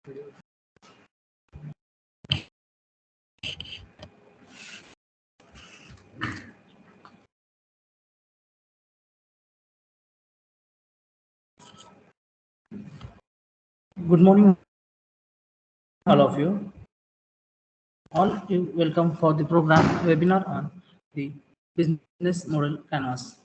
Good morning, all of you. All you welcome for the program webinar on the business model canvas.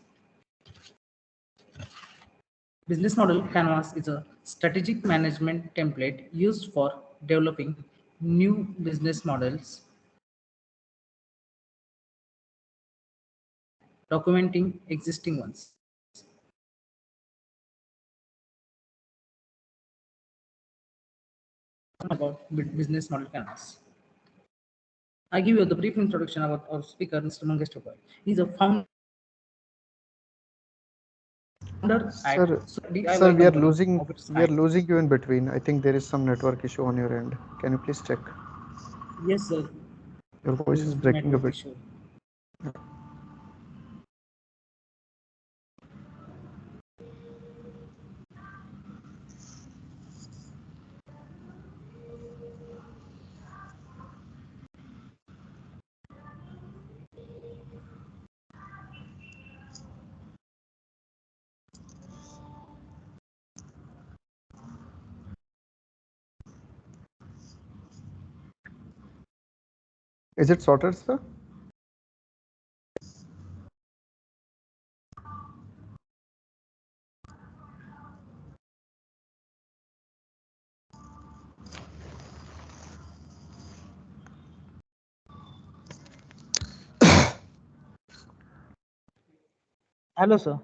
Business model canvas is a strategic management template used for developing new business models, documenting existing ones. About business model canvas. I give you the brief introduction about our speaker, Mr. Mangesh Thakur. He's a founder at Sir, DIY sir, company of its we are kind. losing you in between. I think there is some network issue on your end. Can you please check? Yes, sir. Your voice is breaking a Network bit. issue. Is it sorted, sir? Hello, sir.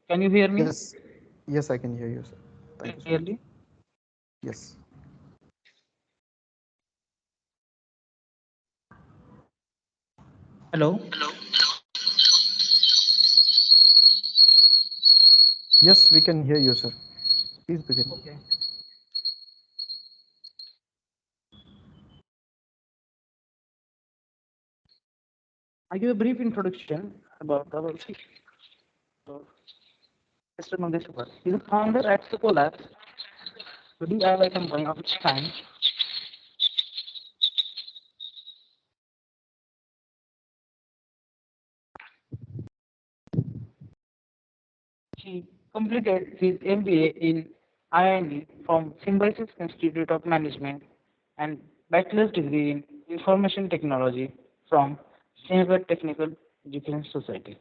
Can you hear me Yes. Yes, I can hear you, sir. Thank you so much. clearly? Yes. Hello. Yes, we can hear you, sir. Please begin. Okay. I give a brief introduction about our Mr. Mangesh Thakur. He's a founder at Sukolabs, the DIY company of its kind. He completed his MBA in IIM from Symbiosis Institute of Management and bachelor's degree in Information Technology from Srinagar Technical Education Society.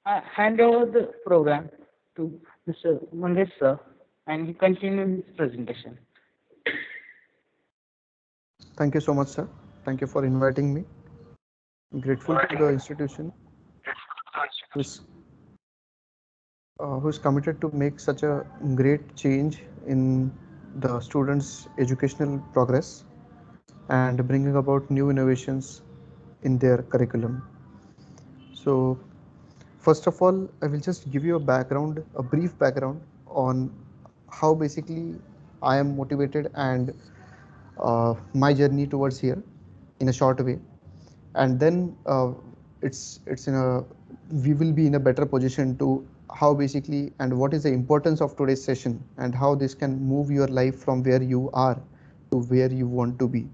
I hand over the program to Mr. Mangesh sir, and he continues his presentation. Thank you so much, sir. Thank you for inviting me. I'm grateful to the institution who's, who's committed to make such a great change in the students' educational progress and bringing about new innovations in their curriculum. So, first of all, I will just give you a background, a brief background on how basically I am motivated and my journey towards here in a short way, and then it's in a we will be in a better position to how basically and what is the importance of today's session and how this can move your life from where you are to where you want to be.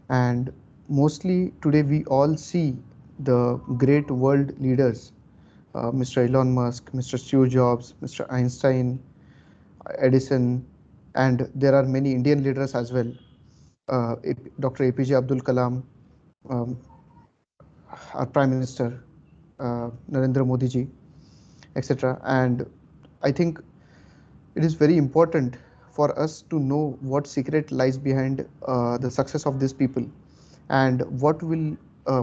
And mostly today we all see the great world leaders, Mr. Elon Musk, Mr. Steve Jobs, Mr. Einstein, Edison, and there are many Indian leaders as well. Dr. APJ Abdul Kalam, um, our Prime Minister, Narendra Modi ji, etc. And I think it is very important for us to know what secret lies behind the success of these people and what will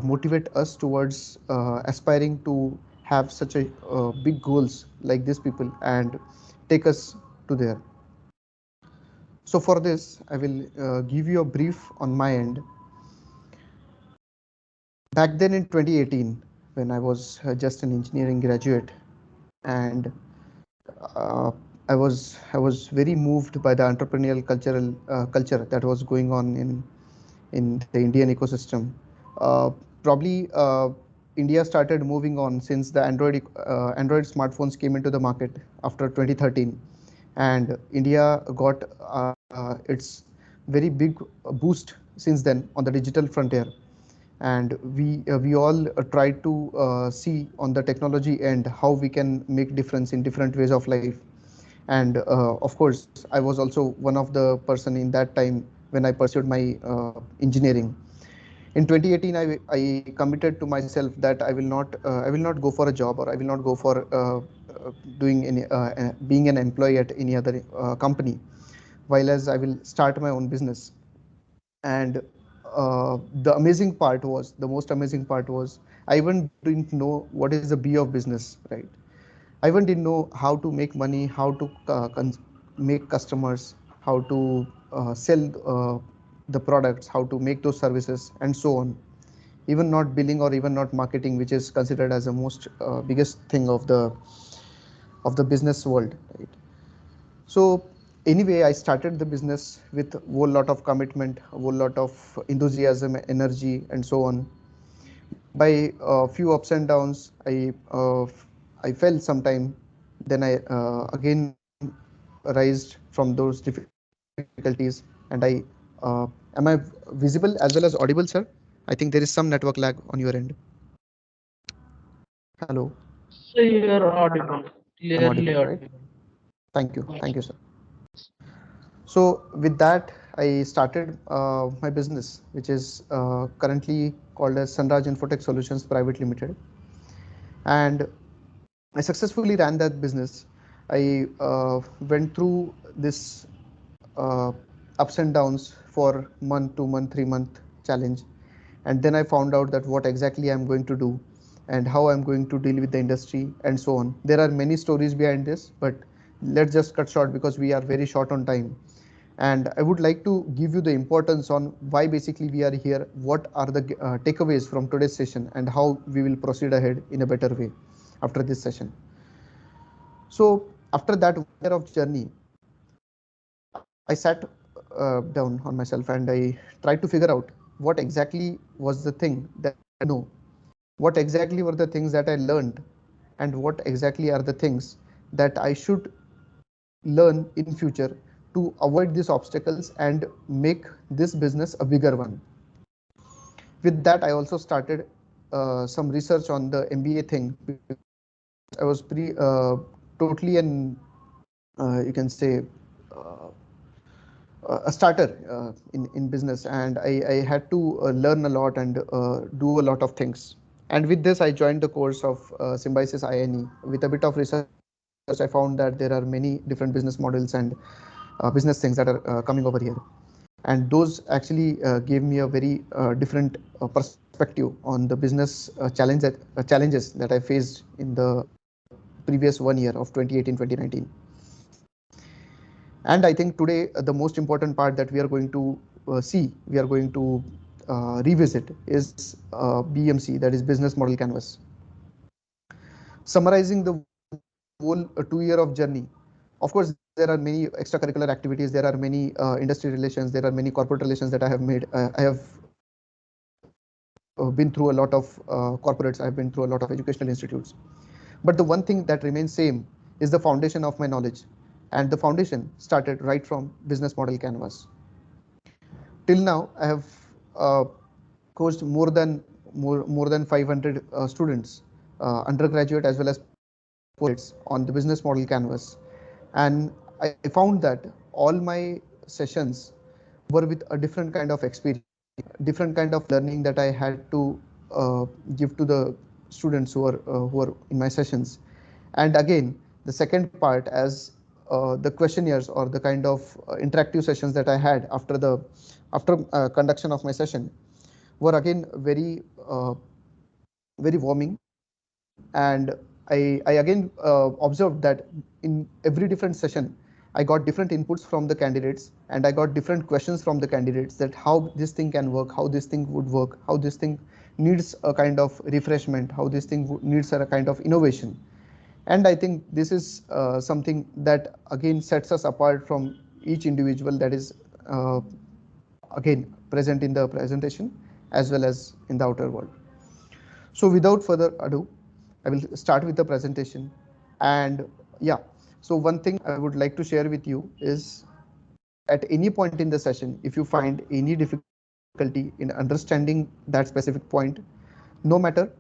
motivate us towards aspiring to have such a big goals like these people and take us to there. So for this, I will give you a brief on my end. Back then in 2018, when I was just an engineering graduate, and uh, I was very moved by the entrepreneurial culture that was going on in the Indian ecosystem. Uh, Probably India started moving on since the Android smartphones came into the market after 2013, and India got its very big boost since then on the digital frontier. And we all try to see on the technology end how we can make difference in different ways of life. And of course, I was also one of the person in that time when I pursued my engineering. In 2018, I committed to myself that I will not go for a job, or I will not go for doing any being an employee at any other company, while as I will start my own business. And the most amazing part was, I even didn't know what is the B of business, right? I even didn't know how to make money, how to make customers, how to sell the products, how to make those services, and so on. Even not billing or even not marketing, which is considered as the most biggest thing of the business world, right? So anyway, I started the business with a whole lot of commitment, a whole lot of enthusiasm, energy, and so on. By a few ups and downs, I fell sometime. Then I again raised from those difficulties, and am I visible as well as audible, sir? I think there is some network lag on your end. Hello, So you are audible, I'm audible, clearly right? audible. Thank you, sir. So with that, I started my business, which is currently called as Sunraj Infotech Solutions Private Limited, and I successfully ran that business. I went through this uh, ups and downs for month, 2 month, 3 month challenge, and then I found out that what exactly I'm going to do, and how I'm going to deal with the industry, and so on. There are many stories behind this, but let's just cut short because we are very short on time. And I would like to give you the importance on why basically we are here, what are the takeaways from today's session, and how we will proceed ahead in a better way after this session. So after that 1 year of journey, I sat down on myself and I tried to figure out what exactly was the thing that I know, what exactly were the things that I learned, and what exactly are the things that I should learn in future to avoid these obstacles and make this business a bigger one. With that, I also started some research on the MBA thing, because I was totally an you can say uh, a starter in business, and I had to learn a lot and do a lot of things. And with this, I joined the course of Symbiosis INE. With a bit of research, I found that there are many different business models and business things that are coming over here. And those actually gave me a very different perspective on the business challenges that I faced in the previous 1 year of 2018 2019. And I think today the most important part that we are going to we are going to revisit is BMC, that is Business Model Canvas. Summarizing the whole 2 year of journey, of course, there are many extracurricular activities, there are many industry relations, there are many corporate relations that I have made. I have been through a lot of corporates, I have been through a lot of educational institutes. But the one thing that remains same is the foundation of my knowledge. And the foundation started right from Business Model Canvas. Till now, I have uh, coached more than 500 students, undergraduate as well as postgraduates, on the Business Model Canvas. And I found that all my sessions were with a different kind of experience, different kind of learning that I had to give to the students who are in my sessions. And again, the second part, as the questionnaires or the kind of interactive sessions that I had after conduction of my session were again very warming. And I again observed that in every different session I got different inputs from the candidates, and I got different questions from the candidates, that how this thing can work, how this thing would work, how this thing needs a kind of refreshment, how this thing needs a kind of innovation. And I think this is something that again sets us apart from each individual that is uh, again present in the presentation as well as in the outer world. So without further ado, I will start with the presentation. And yeah, So one thing I would like to share with you is, at any point in the session, if you find any difficulty in understanding that specific point, no matter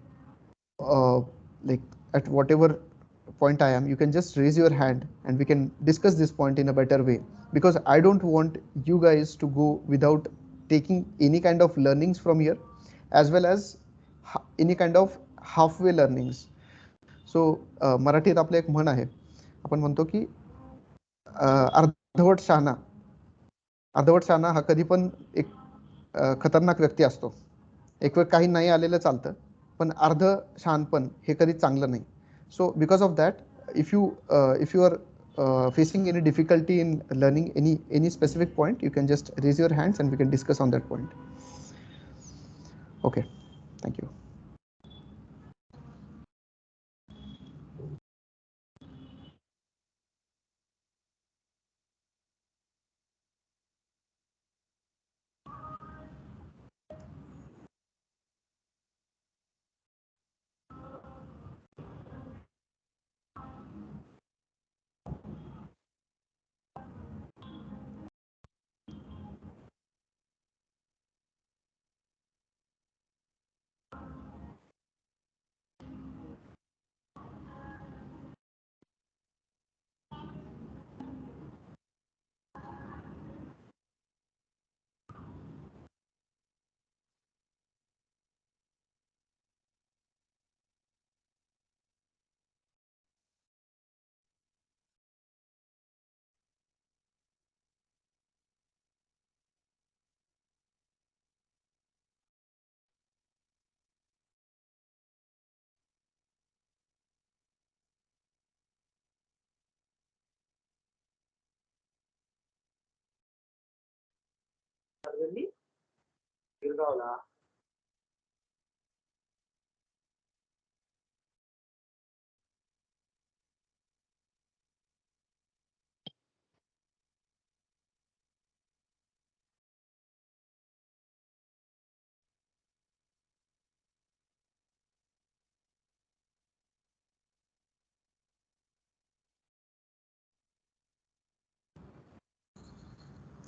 uh, like at whatever point I am, you can just raise your hand and we can discuss this point in a better way. Because I don't want you guys to go without taking any kind of learnings from here, as well as any kind of halfway learnings. सो मराठीत आपलं एक म्हण आहे, आपण म्हणतो की अर्धवट शहाणा, अर्धवट शहाणा हा कधी पण एक खतरनाक व्यक्ती असतो. एक वेळ काही नाही आलेलं चालतं, पण अर्ध शहाणपण हे कधी चांगलं नाही. So because of that, if you are facing any difficulty in learning any specific point, you can just raise your hands and we can discuss on that point. Okay, thank you.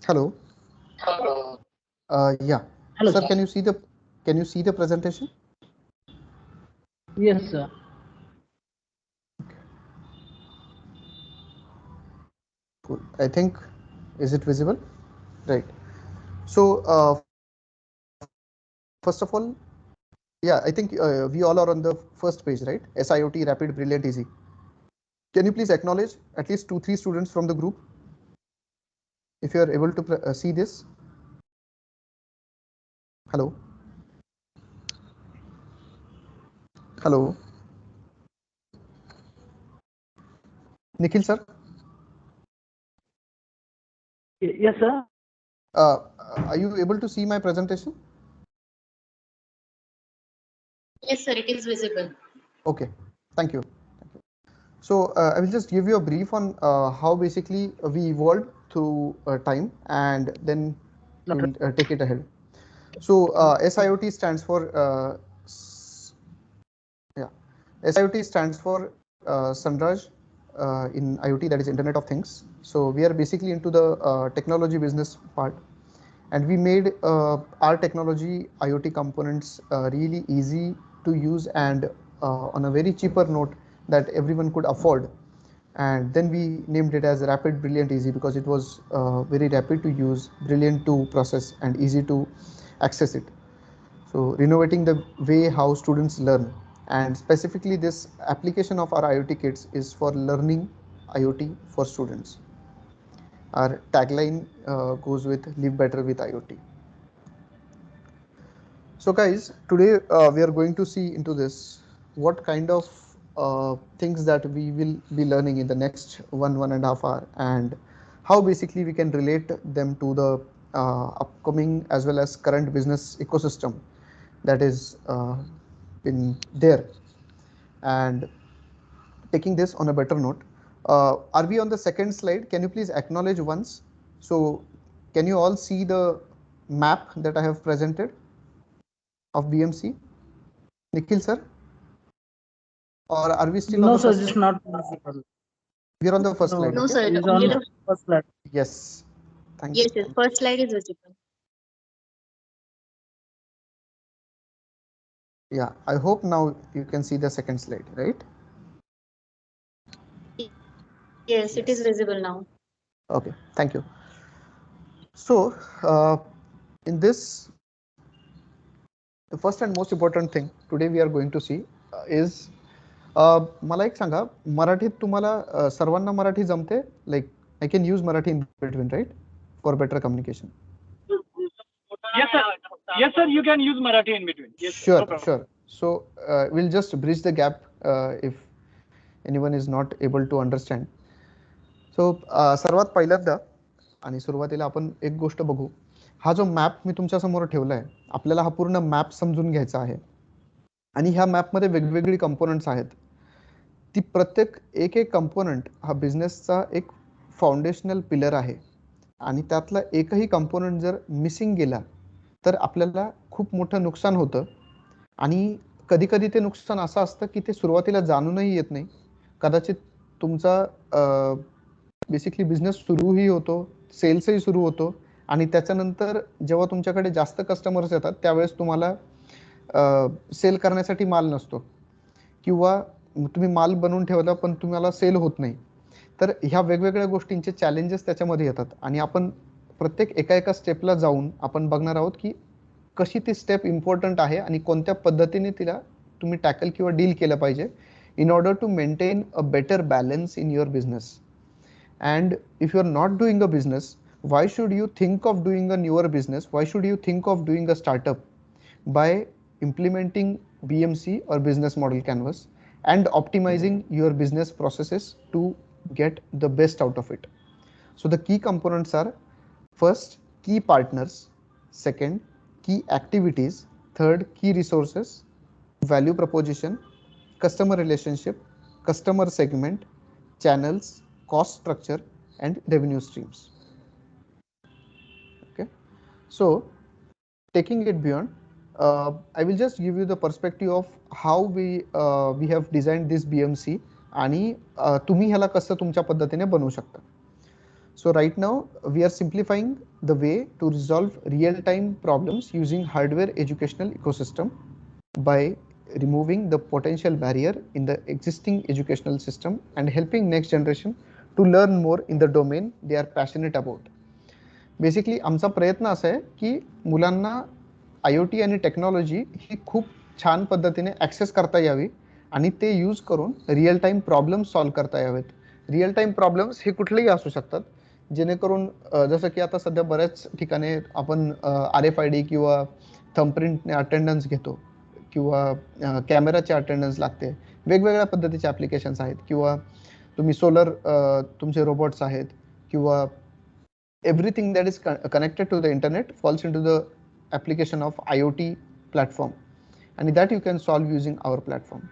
Hello. Yeah. Hello, Sir, sir. can you see the presentation? Yes, sir. Cool. I think, is it visible? Right. So first of all, yeah, I think we all are on the first page, right? SIoT, rapid, brilliant, easy. Can you please acknowledge at least 2-3 students from the group if you are able to see this? Hello. Hello. Nikhil sir. Yes, sir. Are you able to see my presentation? Yes, sir, it is visible. Okay. Thank you. So I will just give you a brief on how basically we evolved through time, and then we'll take it ahead. So SIoT stands for SIoT stands for Sunraj in IoT, that is Internet of Things. So we are basically into the technology business part, and we made our technology IoT components really easy to use and on a very cheaper note that everyone could afford. And then we named it as Rapid, Brilliant, Easy because it was very rapid to use, brilliant to process, and easy to access it. So renovating the way how students learn, and specifically this application of our IoT kits is for learning IoT for students. Our tagline goes with live better with IoT. So guys, today we are going to see into this what kind of things that we will be learning in the next 1.5 hour, and how basically we can relate them to the upcoming as well as current business ecosystem that is in there. And taking this on a better note, are we on the second slide? Can you please acknowledge once? So can you all see the map that I have presented of BMC? Nikhil sir? Or are we still on No, the sir, first it's slide? not possible. We are on the first slide. No, Okay. sir. It is Only on the first slide. Yes. Thank yes, you. yes. First slide is visible. Yeah. I hope now you can see the second slide, right? Yes, it is Yes. visible now. Okay. Thank you. So, in this, the first and most important thing today we are going to see is मला एक सांगा मराठीत तुम्हाला सर्वांना मराठी जमते like I can use Marathi in between right for better communication Yes, sir. You can use Marathi in between. Yes, sir. No sure problem. sure so we'll just bridge the gap if anyone is not able to understand so सर्वात पहिल्यांदा आणि सुरुवातीला आपण एक गोष्ट बघू हा जो मॅप मी तुमच्या समोर ठेवलाय आपल्याला हा पूर्ण मॅप समजून घ्यायचा आहे आणि ह्या मॅपमध्ये वेगवेगळी कंपोनंट्स आहेत ती प्रत्येक एक एक कंपोनंट हा बिझनेसचा एक फाउंडेशनल पिलर आहे आणि त्यातला एकही कंपोनंट जर मिसिंग गेला तर आपल्याला खूप मोठं नुकसान होतं आणि कधी कधी ते नुकसान असं असतं की ते सुरुवातीला जाणूनही येत नाही कदाचित तुमचा बेसिकली बिझनेस सुरूही होतो सेल्सही सुरू होतो आणि त्याच्यानंतर जेव्हा तुमच्याकडे जास्त कस्टमर्स येतात त्यावेळेस तुम्हाला सेल करण्यासाठी माल नसतो किंवा तुम्ही माल बनवून ठेवला पण तुम्हाला सेल होत नाही तर ह्या वेगवेगळ्या गोष्टींचे चॅलेंजेस त्याच्यामध्ये येतात आणि आपण प्रत्येक एका एका स्टेपला जाऊन आपण बघणार आहोत की कशी ती स्टेप इम्पॉर्टंट आहे आणि कोणत्या पद्धतीने तिला तुम्ही टॅकल किंवा डील केलं पाहिजे in order to maintain a better balance in your business. And if you are not doing a business, why should you think of doing a newer business? Why should you think of doing a startup? By implementing BMC or business model canvas and optimizing your business processes to get the best out of it. So the key components are first key partners, second key activities, third key resources, value proposition, customer relationship, customer segment, channels, cost structure, and revenue streams. Okay, so taking it beyond, I will just give you the perspective of how we have designed this BMC आणि तुम्ही ह्याला कसं तुमच्या पद्धतीने बनवू शकता. So right now we are simplifying the way to resolve real-time problems using hardware educational ecosystem by removing the potential barrier in the existing educational system and helping next generation to learn more in the domain they are passionate about. Basically आमचा प्रयत्न असा आहे की मुलांना IoT आणि technology ही खूप छान पद्धतीने ॲक्सेस करता यावी आणि ते यूज करून रिअल टाईम प्रॉब्लेम्स सॉल्व्ह करता यावेत. रिअल टाईम प्रॉब्लेम्स हे कुठलेही असू शकतात जेणेकरून जसं की आता सध्या बऱ्याच ठिकाणी आपण RFID किंवा थंबप्रिंटने अटेंडन्स घेतो किंवा कॅमेराचे अटेंडन्स लागते वेगवेगळ्या पद्धतीचे ॲप्लिकेशन्स आहेत किंवा तुम्ही सोलर तुमचे रोबोट्स आहेत किंवा everything that is connected to the internet falls into the application of IoT platform and that you can solve using our platform.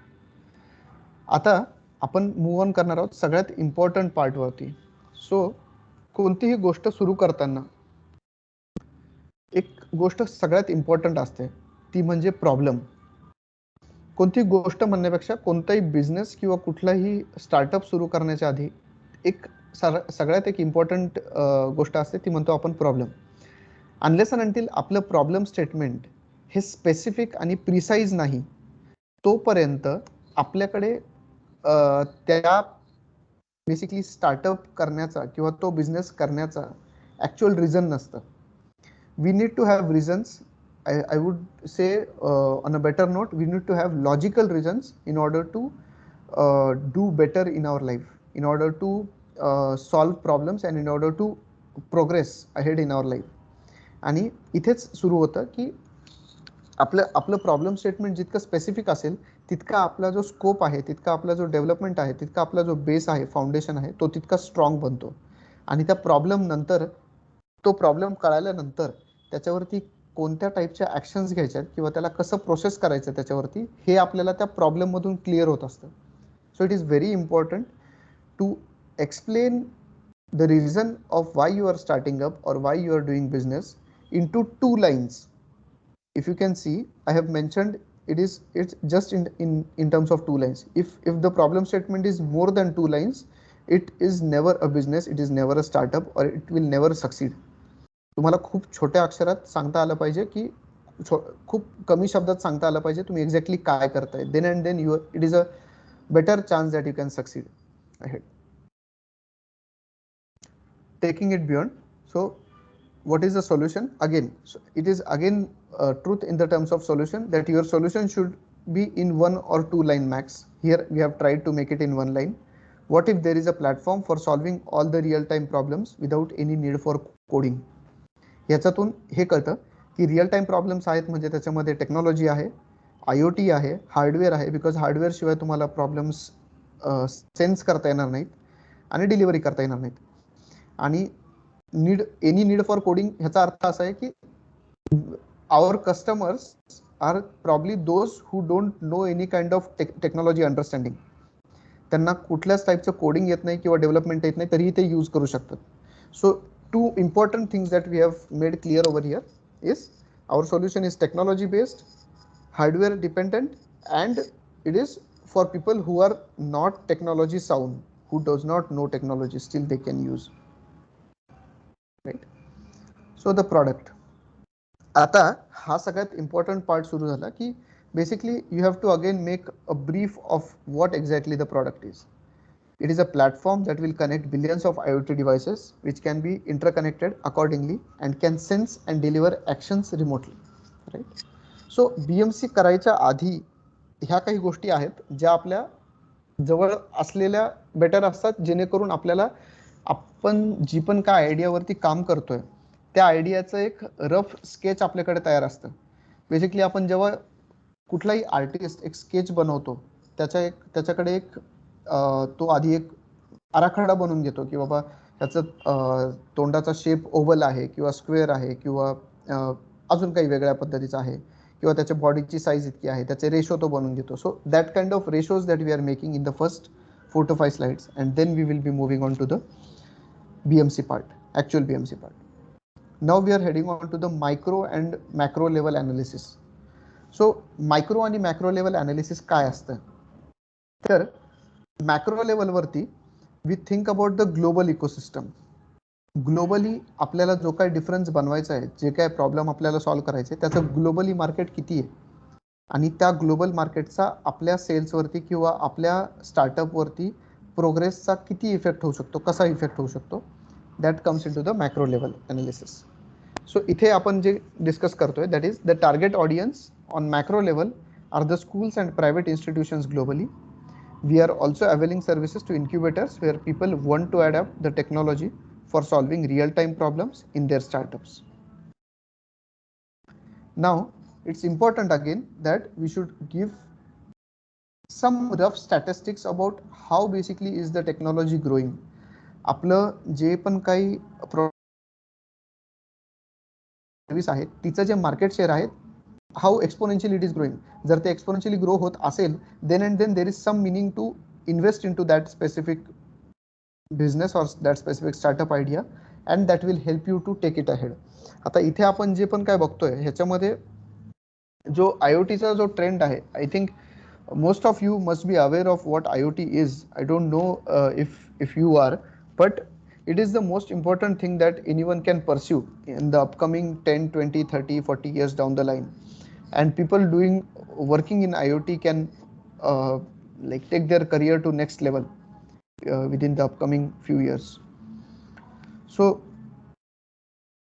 आता आपण मूव ऑन करणार आहोत सगळ्यात इम्पॉर्टंट पार्ट वरती. सो कोणतीही गोष्ट सुरू करताना एक गोष्ट सगळ्यात इम्पॉर्टंट असते ती म्हणजे प्रॉब्लेम. कोणती गोष्ट म्हणण्यापेक्षा कोणताही बिझनेस किंवा कुठलाही स्टार्टअप सुरू करण्याच्या आधी एक सगळ्यात एक इम्पॉर्टंट गोष्ट असते ती म्हणतो आपण प्रॉब्लेम. अनलेस अँड अंटिल आपलं प्रॉब्लेम स्टेटमेंट हे स्पेसिफिक आणि प्रिसाईज नाही तोपर्यंत आपल्याकडे त्या बेसिकली स्टार्टअप करण्याचा किंवा तो बिझनेस करण्याचा ॲक्च्युअल रिझन नसतं. We need to have reasons. I would say on a better note, we need to have logical reasons in order to do better in our life, in order to solve problems and in order to progress ahead in our life. आणि इथेच सुरू होतं की आपलं problem statement जितकं specific असेल तितका आपला जो स्कोप आहे तितका आपला जो डेव्हलपमेंट आहे तितका आपला जो बेस आहे फाउंडेशन आहे तो तितका स्ट्रॉंग बनतो आणि त्या प्रॉब्लेम नंतर तो प्रॉब्लेम कळाल्यानंतर त्याच्यावरती कोणत्या टाईपच्या ॲक्शन्स घ्यायच्यात किंवा त्याला कसं प्रोसेस करायचं त्याच्यावरती हे आपल्याला त्या प्रॉब्लेममधून क्लिअर होत असतं. So it is very important to explain the reason of why you are starting up or why you are doing business into 2 lines. If you can see, I have mentioned it's just in terms of 2 lines. If the problem statement is more than 2 lines, it is never a business, it is never a startup, or it will never succeed. तुम्हाला खूप छोट्या अक्षरात सांगता आलं पाहिजे की खूप कमी शब्दात सांगता आलं पाहिजे तुम्ही एक्झॅक्टली काय करताय. Then and then you it is a better chance that you can succeed ahead. Taking it beyond, so what is the solution? Again, so it is again truth in the terms of solution, that your solution should be in 1 or 2 line max. Here we have tried to make it in 1 line. What if there is a platform for solving all the real time problems without any need for coding? याच्यातून हे कळतं की real time problems आहेत म्हणजे त्याच्यामध्ये technology आहे, IoT आहे, hardware आहे, because hardware शिवाय तुम्हाला प्रॉब्लेम्स सेन्स करता येणार नाहीत आणि डिलिव्हरी करता येणार नाहीत. आणि एनी नीड फॉर कोडिंग ह्याचा अर्थ असा आहे की our customers are probably those who don't know any kind of technology understanding. त्यांना कुठल्याच टाईपचं कोडिंग येत नाही किंवा डेव्हलपमेंट येत नाही तरीही ते यूज करू शकतात. सो two important things that we have made clear over here is our solution is technology based, hardware dependent, and it is for people who are not technology sound, who does not know technology, still they can use, right? So the product, आता हा सगळ्यात important part सुरू झाला की basically you have to again make a brief of what exactly the product is. It is a platform that will connect billions of IoT devices which can be interconnected accordingly and can sense and deliver actions remotely, right? So BMC करायच्या आधी ह्या काही गोष्टी आहेत ज्या आपल्या जवळ असलेल्या बेटर असतात, जेणेकरून आपल्याला आपण जी पण काय आयडियावरती काम करतोय त्या आयडियाचं एक रफ स्केच आपल्याकडे तयार असतं. बेसिकली आपण जेव्हा कुठलाही आर्टिस्ट एक स्केच बनवतो त्याच्याकडे एक तो आधी एक आराखडा बनवून घेतो की बाबा त्याचं तोंडाचा शेप ओव्हल आहे किंवा स्क्वेअर आहे किंवा अजून काही वेगळ्या पद्धतीचा आहे किंवा त्याच्या बॉडीची साईज इतकी आहे, त्याचे रेशो तो बनवून घेतो. So that kind of ratios that we are making in the first 4 to 5 slides, and then we will be moving on to the BMC part, actual BMC part. Now we are heading on to the micro and macro level analysis. So micro आणि macro level analysis काय असतं? तर macro लेवलवरती we think about the global ecosystem. Globally आपल्याला जो काय difference बनवायचा आहे, जे काय प्रॉब्लेम आपल्याला सॉल्व्ह करायचे त्याचं ग्लोबली मार्केट किती आहे आणि त्या ग्लोबल मार्केटचा आपल्या सेल्सवरती किंवा आपल्या स्टार्टअपवरती प्रोग्रेसचा किती इफेक्ट होऊ शकतो, कसा इफेक्ट होऊ शकतो, that comes in to the macro level analysis. So इथे आपण जे डिस्कस करतोय that is the target audience on macro level are the schools and private institutions globally. We are also availing services to incubators where people want to adapt the technology for solving real-time problems in their startups. Now, it's important again that we should give some rough statistics about how basically is the technology growing. आपलं जे पण काही service आहे तिचं जे market share आहे, how exponentially it is growing. जर ते exponentially grow होत असेल, then and then there is some meaning to invest into that specific business or that specific startup idea, and that will help you to take it ahead. आता इथे आपण जे पण काय बघतोय ह्याच्यामध्ये जो IoTचा जो ट्रेंड आहे, I think most of you must be aware of what IoT is. I don't know if you are, but it is the most important thing that anyone can pursue in the upcoming 10, 20, 30, 40 years down the line. And people working in IoT can like take their career to next level within the upcoming few years. So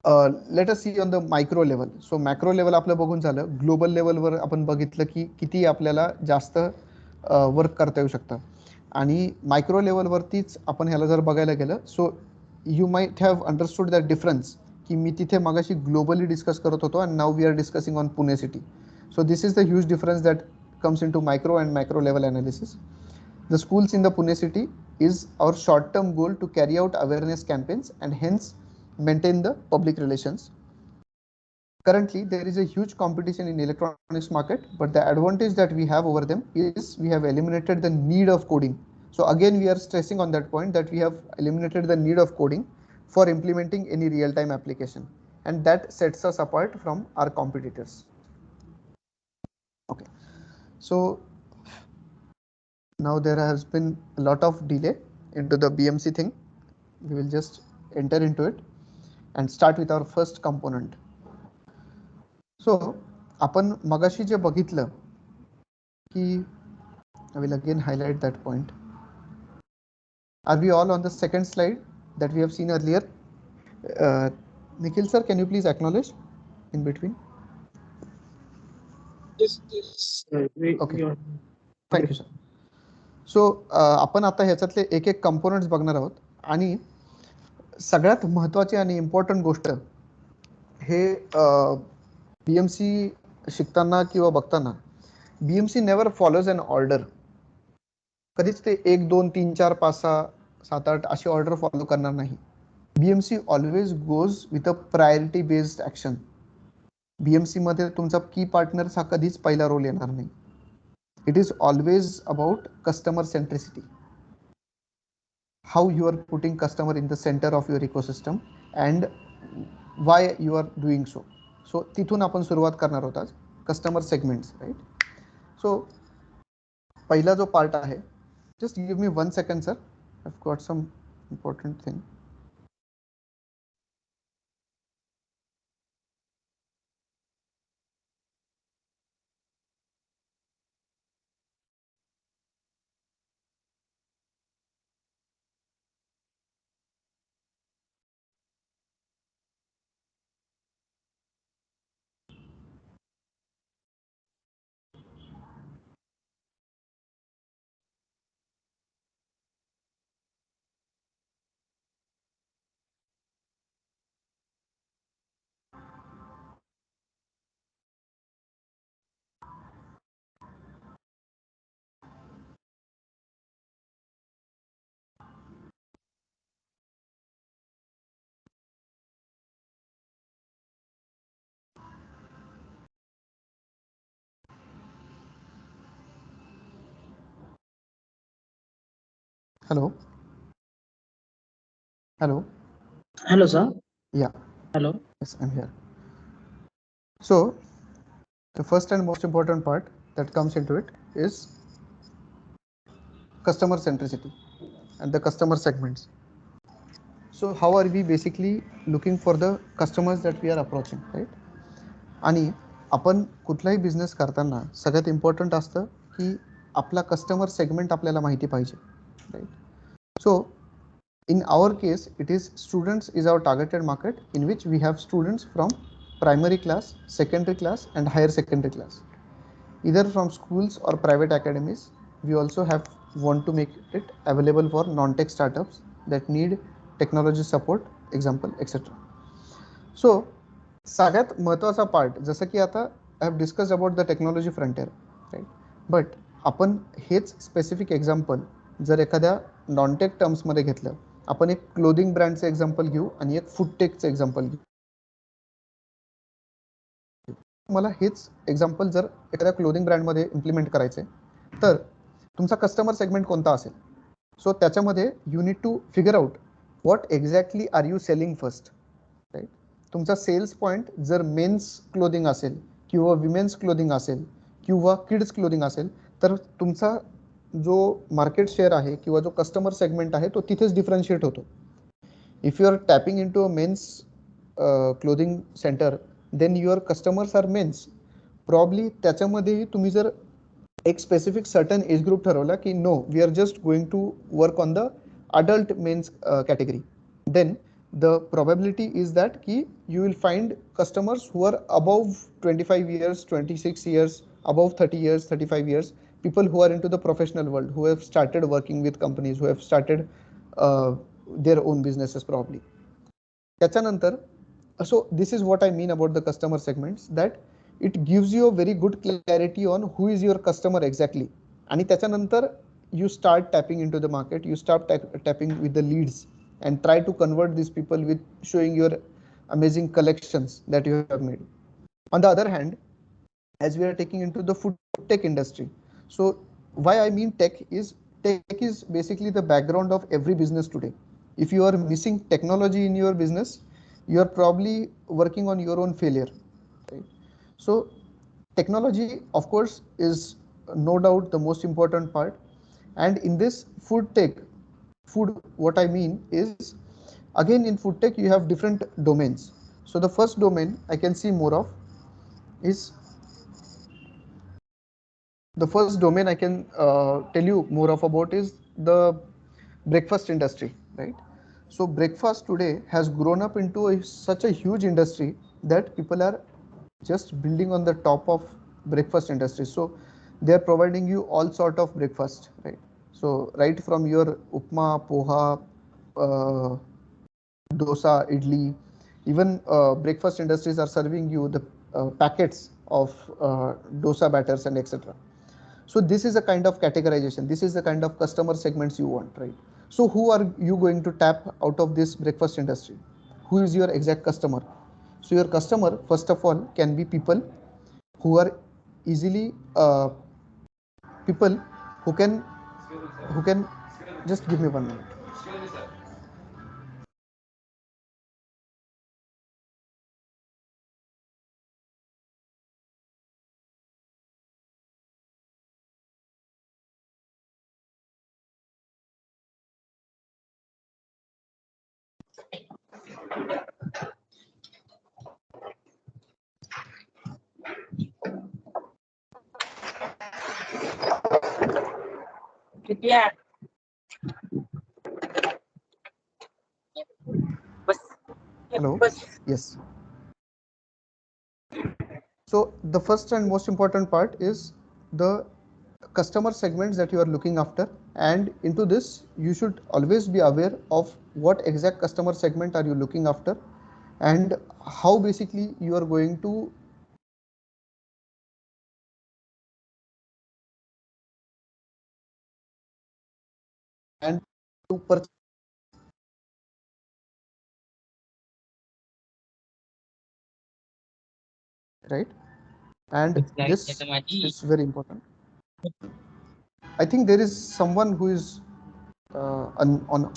let us see on the micro level. So macro level आपलं बघून झालं. Global लेवलवर आपण बघितलं की किती आपल्याला जास्त वर्क करता येऊ शकतं आणि मायक्रो लेवलवरतीच आपण ह्याला जर बघायला गेलं, so you might have understood that difference की मी तिथे मगाशी ग्लोबली डिस्कस करत होतो and now we are discussing on Pune city. So this is the huge difference that comes into micro and macro level analysis. The schools in the Pune city is our short-term goal to carry out awareness campaigns and hence maintain the public relations. Currently, there is a huge competition in electronics market, but the advantage that we have over them is we have eliminated the need of coding. So again, we are stressing on that point that we have eliminated the need of coding for implementing any real-time application, and that sets us apart from our competitors. Okay, so now there has been a lot of delay. into the BMC thing. We will just enter into it and start with our first component. So आपण मगाशी जे बघितलं की I will again highlight that point. Are we all on the second slide that we have seen earlier? Nikhil sir, can you please acknowledge in between? Yes. Okay. Thank you sir. So आपण आता ह्याच्यातले एक एक components बघणार आहोत आणि सगळ्यात महत्त्वाची आणि इम्पॉर्टंट गोष्ट हे BMC शिकताना किंवा बघताना BMC नेवर फॉलोज अन ऑर्डर. कधीच ते 1 2 3 4 5 6 7 8 अशी ऑर्डर फॉलो करणार नाही. BMC always goes with a priority based action. BMC मध्ये तुमचा की पार्टनर हा कधीच पहिला रोल येणार नाही. It is always about customer centricity. How you are putting customer in the center of your ecosystem and why you are doing so. So तिथून आपण सुरुवात करणार आहोत आज customer segments, right? So पहिला जो पार्ट आहे, just give me 1 second sir, I've got some important thing. Hello. Hello. Hello, sir. Yeah. Hello. Yes, I'm here. So the first and most important part that comes into it is customer centricity and the customer segments. So how are we basically looking for the customers that we are approaching, right? आणि आपण कुठलाही business करताना सगळ्यात important असतं की आपला customer segment आपल्याला माहिती पाहिजे, right? So in our case it is students is our targeted market, in which we have students from primary class, secondary class and higher secondary class, either from schools or private academies. We also have want to make it available for non-tech startups that need technology support, example, etc. So सगळ्यात महत्त्वाचा part, जसं की आता I have discussed about the technology frontier, right? But आपण हेच specific example जर एखाद्या non-take टर्म्समध्ये घेतलं, आपण एक क्लोदिंग ब्रँडचं एक्झाम्पल घेऊ आणि एक फूड टेकचं एक्झाम्पल घेऊ. मला हेच एक्झाम्पल जर एखाद्या क्लोदिंग ब्रँडमध्ये इम्प्लिमेंट करायचे तर तुमचा कस्टमर सेगमेंट कोणता असेल? सो त्याच्यामध्ये you need to figure out what exactly are you selling first, right? तुमचा सेल्स पॉईंट जर मेन्स क्लोदिंग असेल किंवा विमेन्स क्लोदिंग असेल किंवा किड्स क्लोदिंग असेल तर तुमचा जो मार्केट शेअर आहे किंवा जो कस्टमर सेगमेंट आहे तो तिथेच डिफरन्शिएट होतो. If you are tapping in to a men's clothing centre, then your customers are men's. Probably त्याच्यामध्येही तुम्ही जर एक स्पेसिफिक सर्टन एज ग्रुप ठरवला की no, we are just going to work on the adult men's category, then the probability is that you will find customers who are above 25 years, 26 years, above 30 years, 35 years, people who are into the professional world, who have started working with companies, who have started their own businesses probably. त्याच्यानंतर, so this is what I mean about the customer segments, that it gives you a very good clarity on who is your customer exactly. आणि त्याच्यानंतर you start tapping into the market, you start tapping with the leads and try to convert these people with showing your amazing collections that you have made. On the other hand, as we are taking into the food tech industry, so why I mean tech is basically the background of every business today. If you are missing technology in your business, you are probably working on your own failure, right? So technology, of course, is no doubt the most important part, and in this food tech, food, what I mean is, again in food tech you have different domains. So the first domain I can see more of is, the first domain I can tell you more of about is the breakfast industry, right? So breakfast today has grown up into such a huge industry that people are just building on the top of breakfast industry. So they are providing you all sort of breakfast, right? So right from your upma, poha, dosa, idli, even breakfast industries are serving you the packets of dosa batters and etc. So this is a kind of categorization. This is the kind of customer segments you want, right? So who are you going to tap out of this breakfast industry? Who is your exact customer? So your customer, first of all, can be people who are easily people who can just give me 1 minute. Yeah. Hello. Yes. So the first and most important part is the customer segments that you are looking after, and into this you should always be aware of what exact customer segment are you looking after and how basically you are going to and to purchase, right? And this is very important. I think there is someone who is on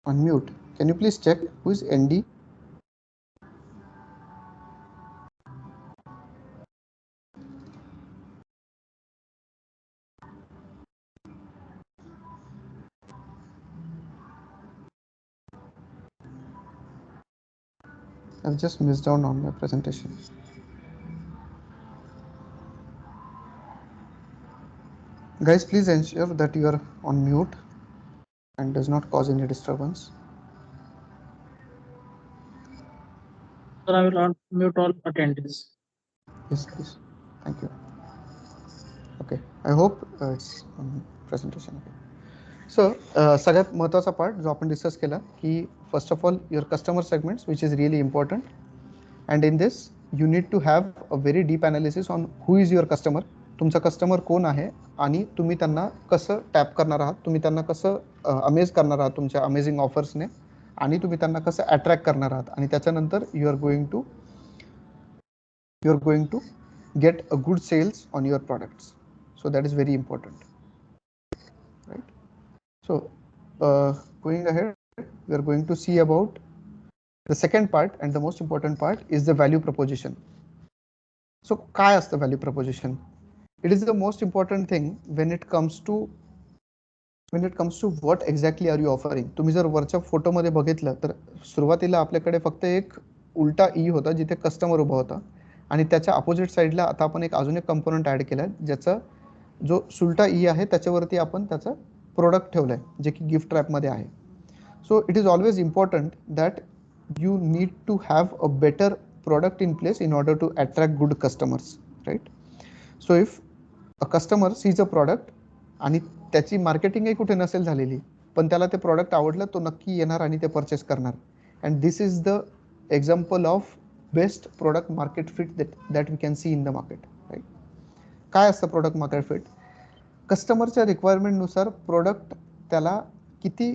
mute. Can you please check who is ND? I've just missed out on my presentation. Guys, please ensure that you are on mute and does not cause any disturbance. Sir, I will mute all attendees. Yes, please. Thank you. Okay, I hope it's on presentation. Okay. So सगळ्यात महत्त्वाचा part जो आपण discuss केला की first of all your customer segments which is really important, and in this you need to have a very deep analysis on who is your customer. तुमचा customer कोण आहे आणि तुम्ही त्यांना कसं टॅप करणार आहात, तुम्ही त्यांना कसं अमेज करणार आहात तुमच्या अमेझिंग ऑफर्सने, आणि तुम्ही त्यांना कसं अट्रॅक्ट करणार आहात, आणि त्याच्यानंतर you are going to get a good sales on your products. So that is very important, right? So going ahead, we are going to see about the second part, and the most important part is the value proposition. So काय असतं value proposition? It is the most important thing when it comes to what exactly are you offering. तुम्ही जर वरच्या फोटोमध्ये बघितलं तर सुरुवातीला आपल्याकडे फक्त एक उलटा ई होता जिथे कस्टमर उभा होता, आणि त्याच्या अपोजिट साईडला आता आपण अजून एक कंपोनंट ऍड केलाय ज्याचा जो सुलटा ई आहे त्याच्यावरती आपण त्याचा प्रोडक्ट ठेवलाय जे की गिफ्ट रॅपमध्ये आहे. सो it is always important that you need to have a better product in place in order to attract good customers, right? So if a customer sees a product आणि त्याची मार्केटिंगही कुठे नसेल झालेली पण त्याला ते प्रॉडक्ट आवडलं, तो नक्की येणार आणि ते परचेस करणार. And this is the example of best product market fit that we can see in the market, right? काय असतं प्रोडक्ट मार्केट फिट? कस्टमरच्या रिक्वायरमेंटनुसार प्रोडक्ट त्याला किती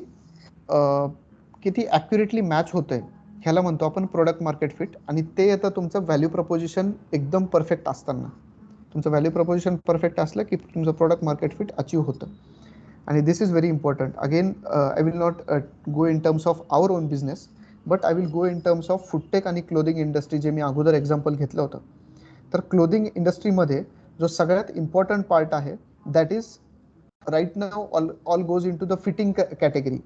ॲक्युरेटली मॅच होतंय ह्याला म्हणतो आपण प्रोडक्ट मार्केट फिट. आणि ते येतं तुमचं व्हॅल्यू प्रपोजिशन एकदम परफेक्ट असताना. तुमचं व्हॅल्यू प्रपोजिशन परफेक्ट असलं की तुमचं प्रोडक्ट मार्केट फिट अचीव होतं. आणि this is very important. Again I will not go in terms of our own business, but I will go in terms of foodtech आणि clothing industry, जे मी अगोदर example घेतलं होतं. तर क्लोदिंग इंडस्ट्रीमध्ये जो सगळ्यात इम्पॉर्टंट पार्ट आहे that is right now all goes in to the fitting category.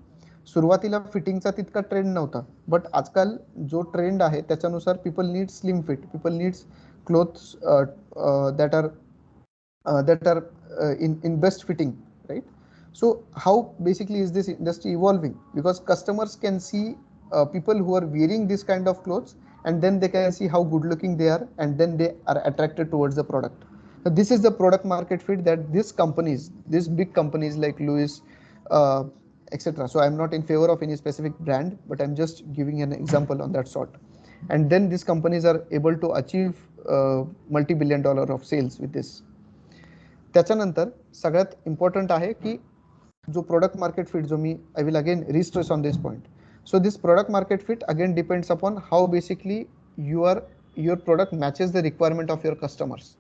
सुरुवातीला फिटिंगचा तितका ट्रेंड नव्हता, बट आजकाल जो ट्रेंड आहे त्याच्यानुसार people need slim fit, people needs clothes that are in best fitting, right? So how basically is this industry evolving? Because customers can see people who are wearing this kind of clothes, and then they can see how good looking they are, and then they are attracted towards the product. So this is the product market fit that these big companies like Louis, etc. So I'm not in favor of any specific brand, but I'm just giving an example on that sort. And then these companies are able to achieve multi-billion-dollar of sales with this. त्याच्यानंतर सगळ्यात important आहे की जो product market fit जो मी I will again restress on this point. So this product market fit again depends upon how basically your product matches the requirement of your customers.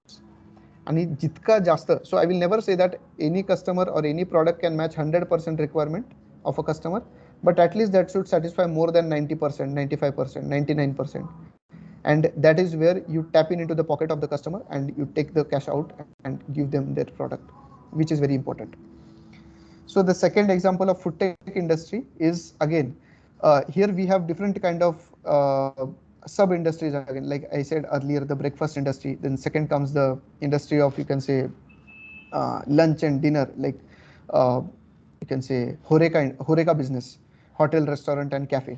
आणि जितका जास्त, so I will never say that any customer or any product can match 100% requirement of a customer, but at least that should satisfy more than 90%, 95%, 99%. And that is where you tap into the pocket of the customer and you take the cash out and give them their product, which is very important. So the second example of food tech industry is again, here we have different kind of sub industries again, like I said earlier, the breakfast industry. Then second comes the industry of, you can say, lunch and dinner, like you can say Horeca business, hotel, restaurant and cafe.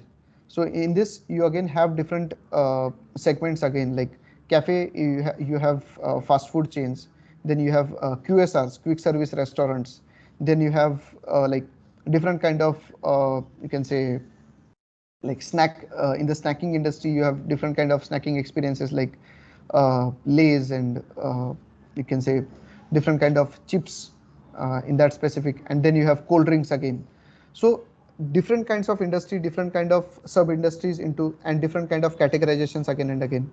So in this you again have different segments again, like cafe, you have fast food chains, then you have QSRs, quick service restaurants, then you have like different kind of you can say like snack, in the snacking industry you have different kind of snacking experiences like Lays and you can say different kind of chips in that specific, and then you have cold drinks again. So different kinds of industry, different kind of sub industries into, and different kind of categorizations again and again.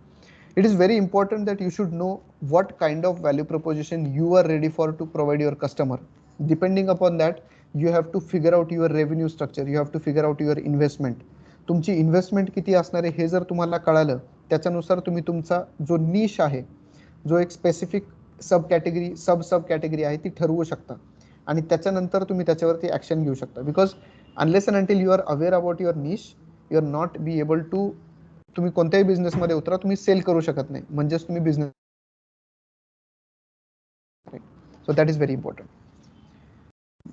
It is very important that you should know what kind of value proposition you are ready for to provide your customer. Depending upon that, you have to figure out your revenue structure, you have to figure out your investment. तुमची investment किती असणार आहे हे जर तुम्हाला कळालं, त्याच्यानुसार तुम्ही तुमचा जो निश आहे, जो एक स्पेसिफिक सब कॅटेगरी आहे ती ठरवू शकता, आणि त्याच्यानंतर तुम्ही त्याच्यावरती ऍक्शन घेऊ शकता. Because unless and until you are aware about your niche, you are not be able to, तुम्ही कोणत्याही बिझनेस मध्ये उतरा, तुम्ही सेल करू शकत नाही, म्हणजेच तुम्ही business. So that is very important.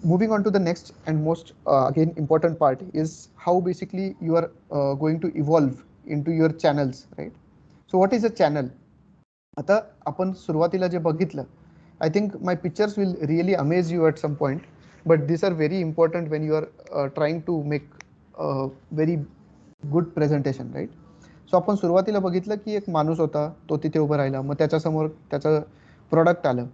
Moving on to the next and most again important part is how basically you are going to evolve into your channels, right? So what is a channel? आता आपण सुरुवातीला जे बघितलं, I think my pictures will really amaze you at some point, but these are very important when you are trying to make a very good presentation, right? So आपण सुरुवातीला बघितलं की एक माणूस होता, तो तिथे उभा राहिला, मग त्याच्यासमोर त्याचं प्रोडक्ट आलं.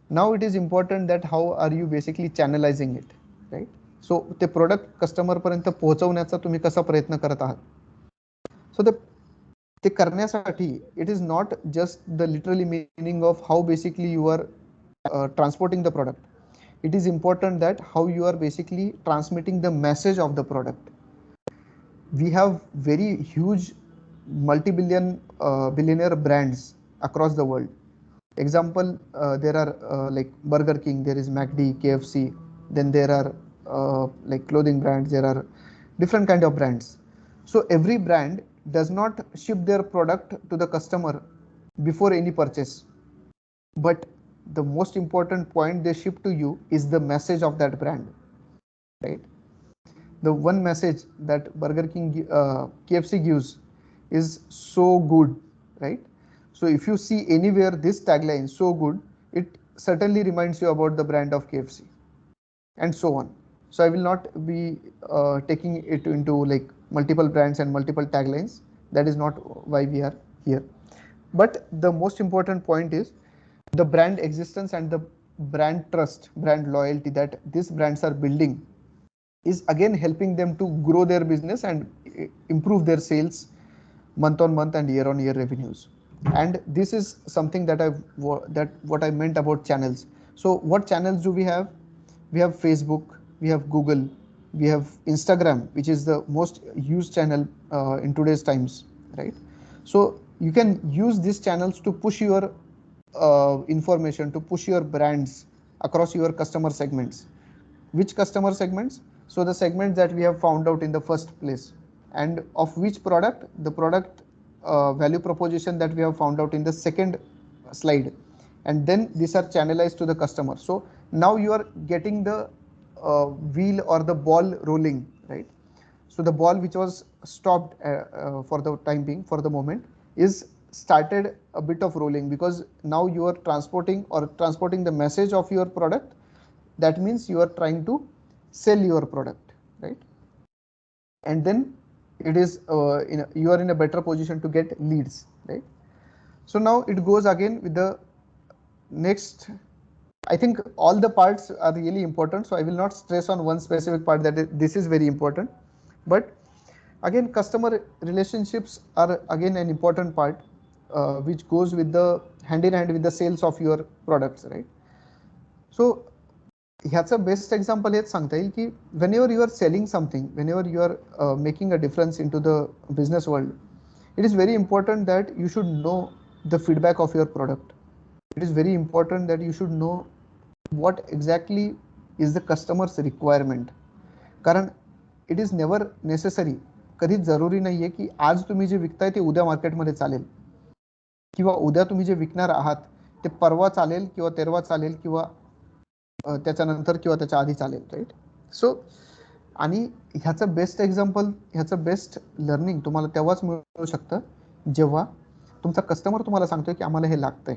Now it is important that how are you basically channelizing it, right? So ते प्रोडक्ट कस्टमर पर्यंत पोहोचवण्याचा तुम्ही कसा प्रयत्न करत आहात. So ते करण्यासाठी it is not just the literally meaning of how basically you are transporting the product. It is important that how you are basically transmitting the message of the product. We have very huge billionaire brands across the world. Example, there are like Burger King, there is McD, KFC, then there are like clothing brands, there are different kind of brands. So every brand does not ship their product to the customer before any purchase, but the most important point they ship to you is the message of that brand, right? The one message that Burger King, KFC gives is so good, right? So if you see anywhere this tagline so good, it certainly reminds you about the brand of KFC, and so on. So I will not be taking it into like multiple brands and multiple taglines. That is not why we are here. But the most important point is the brand existence and the brand trust, brand loyalty that these brands are building is again helping them to grow their business and improve their sales month on month and year on year revenues. And this is something that what I meant about channels. So what channels do we have? We have Facebook, we have Google, we have Instagram, which is the most used channel in today's times, right? So you can use these channels to push your information, to push your brands across your customer segments. Which customer segments? So the segments that we have found out in the first place, and of which product, the product value proposition that we have found out in the second slide, and then these are channelized to the customer. So now you are getting the wheel or the ball rolling, right? So the ball which was stopped for the time being, for the moment, is started a bit of rolling, because now you are transporting the message of your product. That means you are trying to sell your product, right? And then it is you are in a better position to get leads, right? So now it goes again with the next. I think all the parts are really important, so I will not stress on one specific part that this is very important. But again, customer relationships are again an important part, which goes with the hand in hand with the sales of your products, right? So ह्याचं best example हेच सांगता येईल की whenever you are selling something, whenever you are making a difference into the business world, it is very important that you should know the feedback of your product. It is very important that you should know what exactly is the customer's requirement. कारण it is never necessary, कधीच जरुरी नाहीये की आज तुम्ही जे विकताय ते उद्या मार्केटमध्ये चालेल, किंवा उद्या तुम्ही जे विकणार आहात ते परवा चालेल किंवा तेरवा चालेल किंवा त्याच्यानंतर किंवा त्याच्या आधी चालेल, राईट? सो आणि ह्याचं बेस्ट एक्झाम्पल, ह्याचं बेस्ट लर्निंग तुम्हाला तेव्हाच मिळू शकतं जेव्हा तुमचा कस्टमर तुम्हाला सांगतोय की आम्हाला हे लागतंय,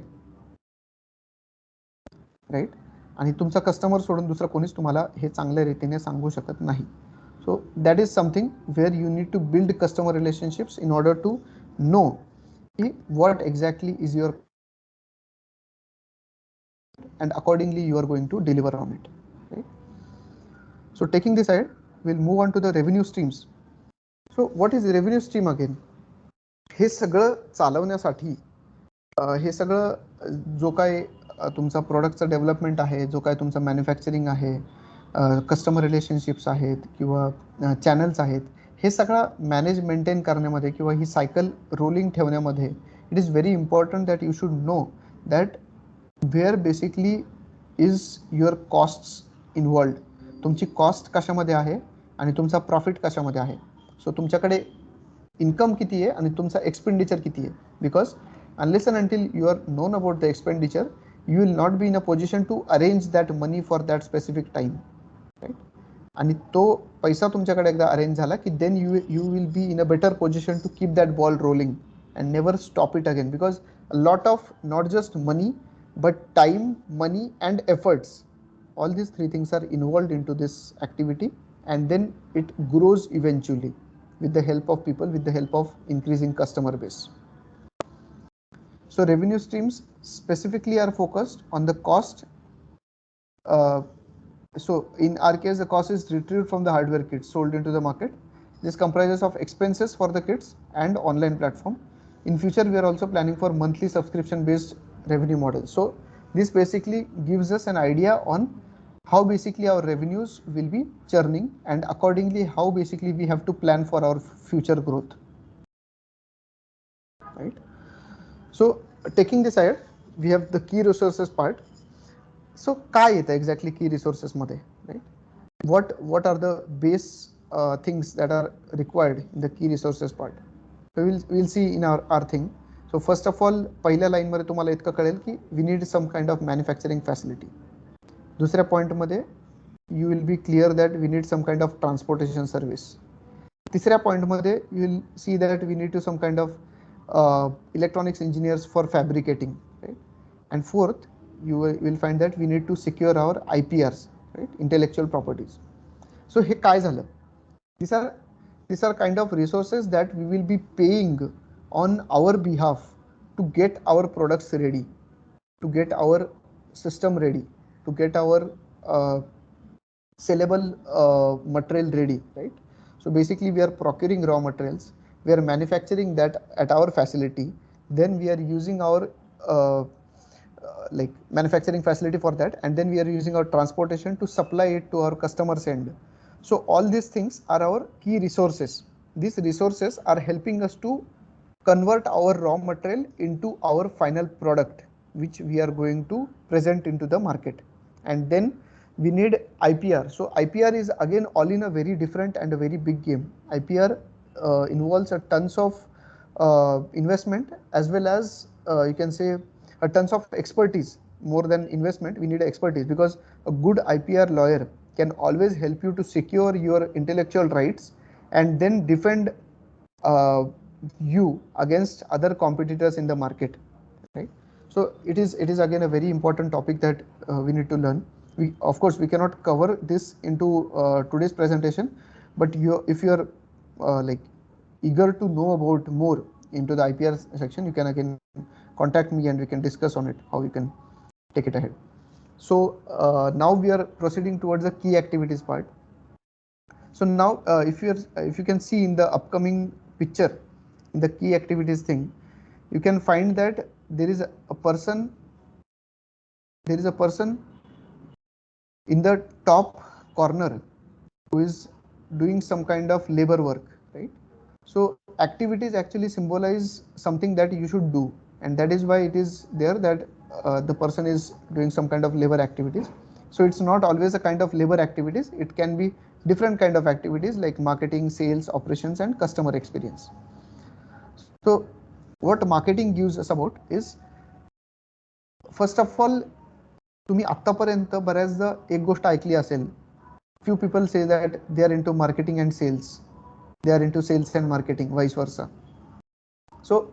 राईट? आणि तुमचा कस्टमर सोडून दुसरं कोणीच तुम्हाला हे चांगल्या रीतीने सांगू शकत नाही. So that is something where you need to build customer relationships in order to know की what exactly is your, and accordingly you are going to deliver on it, right? So taking this aside, we'll move on to the revenue streams. So what is revenue stream again? हे सगळं चालवण्यासाठी हे सगळं जो काय तुमचा प्रोडक्टचा development आहे, जो काय तुमचा मॅन्युफॅक्चरिंग आहे, कस्टमर रिलेशनशिप्स आहेत किंवा चॅनल्स आहेत, हे सगळं मॅनेज मेंटेन करण्यामध्ये किंवा ही सायकल रोलिंग ठेवण्यामध्ये it is very important that you should know that where basically is your costs involved. तुमची कॉस्ट कशामध्ये आहे आणि तुमचा प्रॉफिट कशामध्ये आहे. सो तुमच्याकडे इन्कम किती आहे आणि तुमचा एक्सपेंडिचर किती आहे. Because unless and until you are known about the expenditure, you will not be in a position to arrange that money for that specific time, right? आणि तो पैसा तुमच्याकडे एकदा अरेंज झाला की then you will be in a better position to keep that ball rolling and never stop it again, because a lot of not just money but time, money and efforts, all these three things are involved into this activity, and then it grows eventually with the help of people, with the help of increasing customer base. So revenue streams specifically are focused on the cost. So in our case, the cost is retrieved from the hardware kits sold into the market. This comprises of expenses for the kits and online platform. In future, we are also planning for monthly subscription based revenue model. So this basically gives us an idea on how basically our revenues will be churning, and accordingly how basically we have to plan for our future growth, right? So taking this ahead, we have the key resources part. So काय येतं exactly key resources मध्ये, right? What are the base things that are required in the key resources part? So we'll see in our thing. So first of all, पहिल्या line मध्ये तुम्हाला इतकं कळेल की we need some kind of manufacturing facility. दुसऱ्या point मध्ये you will be clear that we need some kind of transportation service. तिसऱ्या point मध्ये you will see that we need to some kind of electronics engineers for fabricating, right? And fourth, you will find that we need to secure our IPRs, right? Intellectual properties. So हे काय झालं? These are kind of resources that we will be paying on our behalf to get our products ready, to get our system ready, to get our sellable material ready, right? So basically we are procuring raw materials, we are manufacturing that at our facility, then we are using our like manufacturing facility for that, and then we are using our transportation to supply it to our customers end. So all these things are our key resources. These resources are helping us to convert our raw material into our final product, which we are going to present into the market. and then we need IPR. So IPR is again all in a very different and a very big game. IPR involves a tons of investment as well as you can say a tons of expertise. More than investment, we need expertise, because a good IPR lawyer can always help you to secure your intellectual rights and then defend you against other competitors in the market, right? So it is again a very important topic that we need to learn. We, of course, we cannot cover this into today's presentation, but if you are like eager to know about more into the IPR section, you can again contact me and we can discuss on it, how you can take it ahead. So now we are proceeding towards the key activities part. So now if you can see in the upcoming picture, in the key activities thing, you can find that there is a person in the top corner who is doing some kind of labor work, right? So activities actually symbolize something that you should do, and that is why it is there that the person is doing some kind of labor activities. So it's not always a kind of labor activities, it can be different kind of activities like marketing, sales, operations, and customer experience. So what marketing gives us about is, first of all, तुम्ही आतापर्यंत बऱ्याचदा एक गोष्ट ऐकली असेल, few people say that they are into marketing and sales, they are into sales and marketing, vice versa. So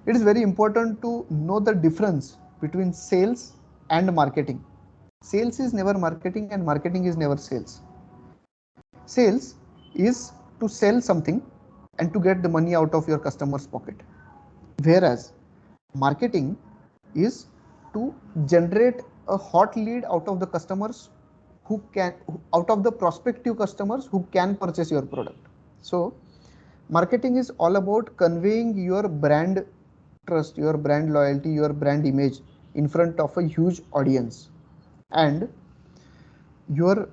it is very important to know the difference between sales and marketing. Sales is never marketing and marketing is never sales. Sales is to sell something and to get the money out of your customer's pocket, whereas marketing is to generate a hot lead out of the customers who can, out of the prospective customers who can purchase your product. So marketing is all about conveying your brand trust, your brand loyalty, your brand image in front of a huge audience, and your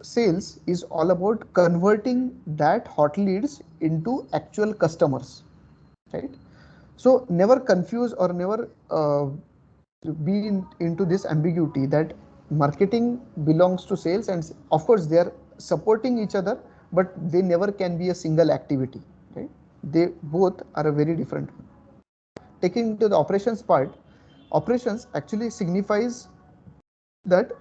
sales is all about converting that hot leads into actual customers, right? So never confuse or never be into this ambiguity that marketing belongs to sales, and of course they are supporting each other, but they never can be a single activity, right? They both are a very different one. Taking to the operations part, operations actually signifies that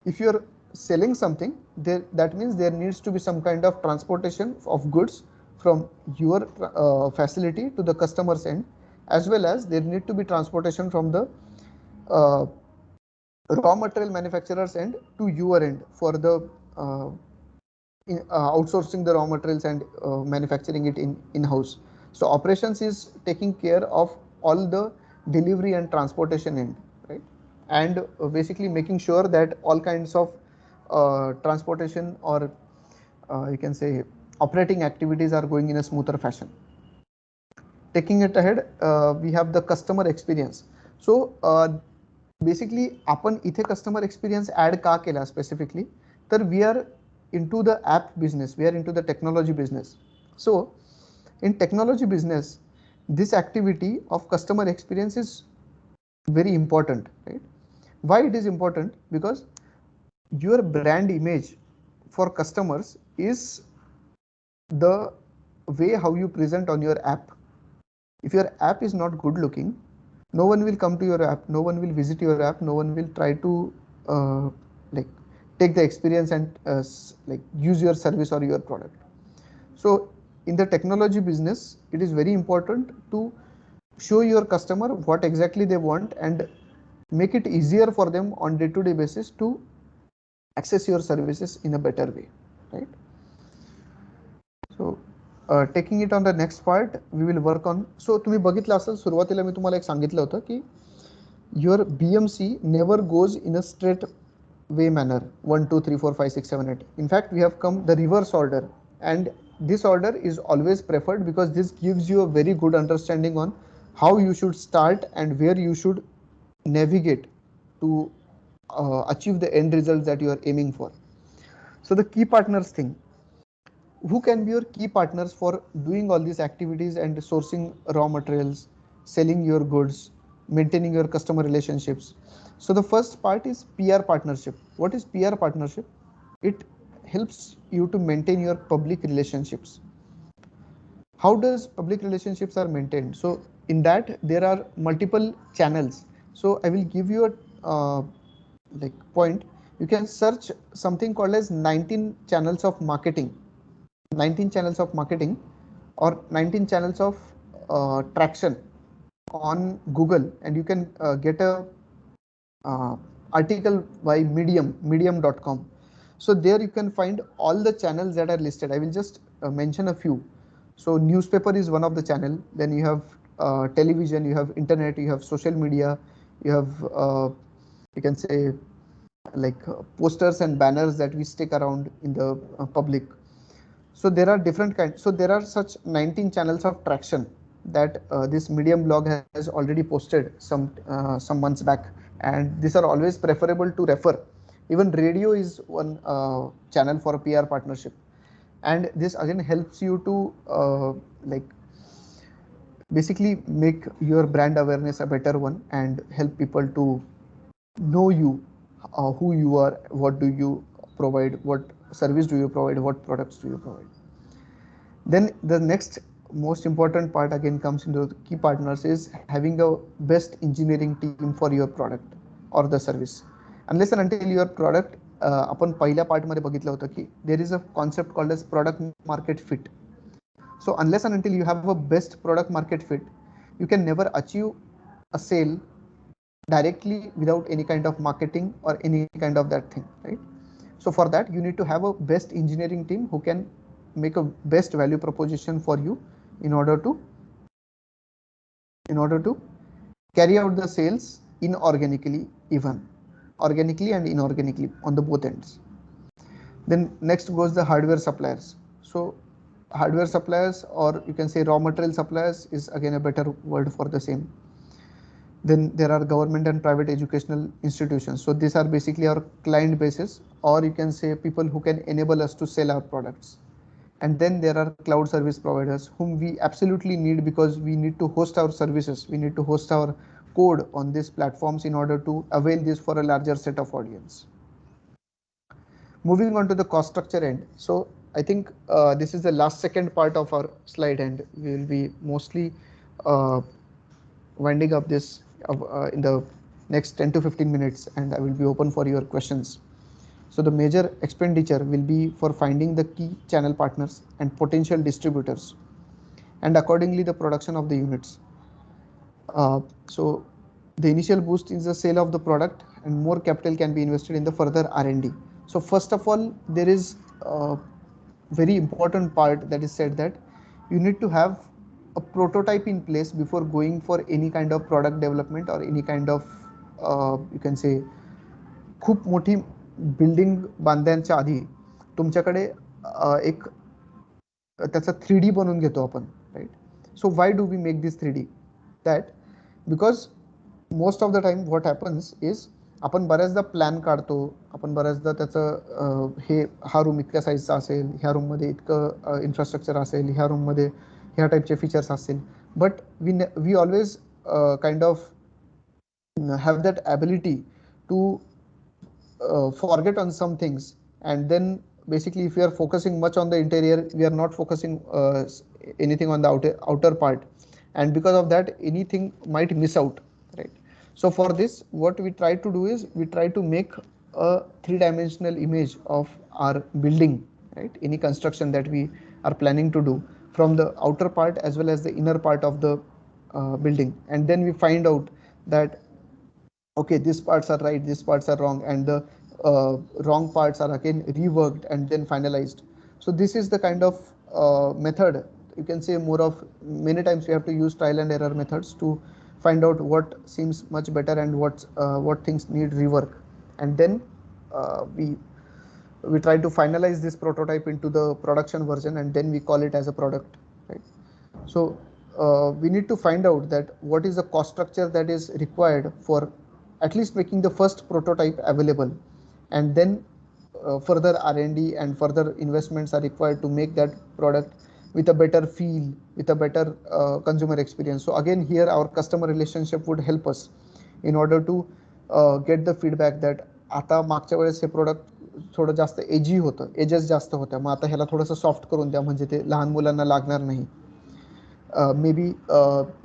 if you are selling something, that means there needs to be some kind of transportation of goods from your facility to the customer's end, as well as there need to be transportation from the raw material manufacturer's end to your end for the outsourcing the raw materials and manufacturing it in-house. So operations is taking care of all the delivery and transportation end, right? And basically making sure that all kinds of transportation or you can say operating activities are going in a smoother fashion. Taking it ahead, we have the customer experience. So basically आपण इथे customer experience add का केला specifically, तर we are into the app business, we are into the technology business. So in technology business, this activity of customer experience is very important, right? Why it is important? Because your brand image for customers is the way how you present on your app. If your app is not good looking, no one will come to your app, no one will visit your app, no one will try to like take the experience and like use your service or your product. So in the technology business, it is very important to show your customer what exactly they want and make it easier for them on day-to-day basis to access your services in a better way, right? So taking it on the next part, we will work on. So तुम्ही बघितलं असेल सुरुवातीला मी तुम्हाला एक सांगितलं होतं की your BMC never goes in a straight way manner 1 2 3 4 5 6 7 8. In fact, we have come the reverse order, and this order is always preferred because this gives you a very good understanding on how you should start and where you should navigate to achieve the end results that you are aiming for. So the key partners thing, who can be your key partners for doing all these activities and sourcing raw materials, selling your goods, maintaining your customer relationships? So the first part is PR partnership. What is PR partnership? It helps you to maintain your public relationships. How does public relationships are maintained? So in that there are multiple channels. So I will give you a like point. You can search something called as 19 channels of marketing, 19 channels of marketing or 19 channels of traction on Google, and you can get a article by medium.com. So there you can find all the channels that are listed. I will just mention a few. So newspaper is one of the channel. Then you have television, you have internet, you have social media, you have you can say like posters and banners that we stick around in the public. So there are different kinds. So there are such 19 channels of traction that this Medium blog has already posted some months back, and these are always preferable to refer. Even radio is one channel for a PR partnership, and this again helps you to like basically make your brand awareness a better one and help people to know you, who you are, what do you provide, what service do you provide, what products do you provide. Then the next most important part again comes into the key partners is having a best engineering team for your product or the service. Unless and until your product आपण पहिल्या part मध्ये बघितलं होतं की there is a concept called as product market fit. So unless and until you have a best product market fit, you can never achieve a sale directly without any kind of marketing or any kind of that thing, right? So for that you need to have a best engineering team who can make a best value proposition for you in order to carry out the sales inorganically, even organically and inorganically on the both ends. Then next goes the hardware suppliers. So hardware suppliers, or you can say raw material suppliers, is again a better word for the same. Then there are government and private educational institutions. So these are basically our client bases, or you can say people who can enable us to sell our products. And then there are cloud service providers whom we absolutely need, because we need to host our services, we need to host our code on these platforms in order to avail this for a larger set of audience. Moving on to the cost structure end. So I think this is the last second part of our slide, and we will be mostly winding up this in the next 10 to 15 minutes, and I will be open for your questions. So the major expenditure will be for finding the key channel partners and potential distributors, and accordingly the production of the units. So the initial boost is the sale of the product, and more capital can be invested in the further R&D. So first of all, there is a very important part that is said that you need to have a prototype in place before going for any kind of product development or any kind of you can say खूप मोठी building बांधण्याच्या आधी तुमच्याकडे एक त्याचा 3D बनवून घेतो आपण, right? So why do we make this 3D? That because most of the time what happens is आपण बऱ्याचदा प्लॅन काढतो, आपण बऱ्याचदा त्याचं हे हा रूम इतक्या साईजचा असेल, ह्या रूममध्ये इतकं इन्फ्रास्ट्रक्चर असेल, ह्या रूममध्ये ह्या टाईपचे फीचर्स असतील, but we always kind of have that ability to forget on some things, and then basically if we are focusing much on the interior, we are not focusing anything on the outer part, and because of that anything might miss out, right? So for this what we try to do is we try to make a three-dimensional image of our building, right? Any construction that we are planning to do, from the outer part as well as the inner part of the building, and then we find out that okay, these parts are right, these parts are wrong, and the wrong parts are again reworked and then finalized. So this is the kind of method, you can say more of, many times we have to use trial and error methods to find out what seems much better and what things need rework, and then we try to finalize this prototype into the production version, and then we call it as a product, right? So we need to find out that what is the cost structure that is required for at least making the first prototype available, and then further R&D and further investments are required to make that product with a better feel, with a better consumer experience. So again here our customer relationship would help us in order to get the feedback that आता मागच्या वेळेस हे product थोडं जास्त एजी होतं, edges जास्त होत्या, मग आता ह्याला थोडंसं सॉफ्ट करून द्या म्हणजे ते लहान मुलांना लागणार नाही. Maybe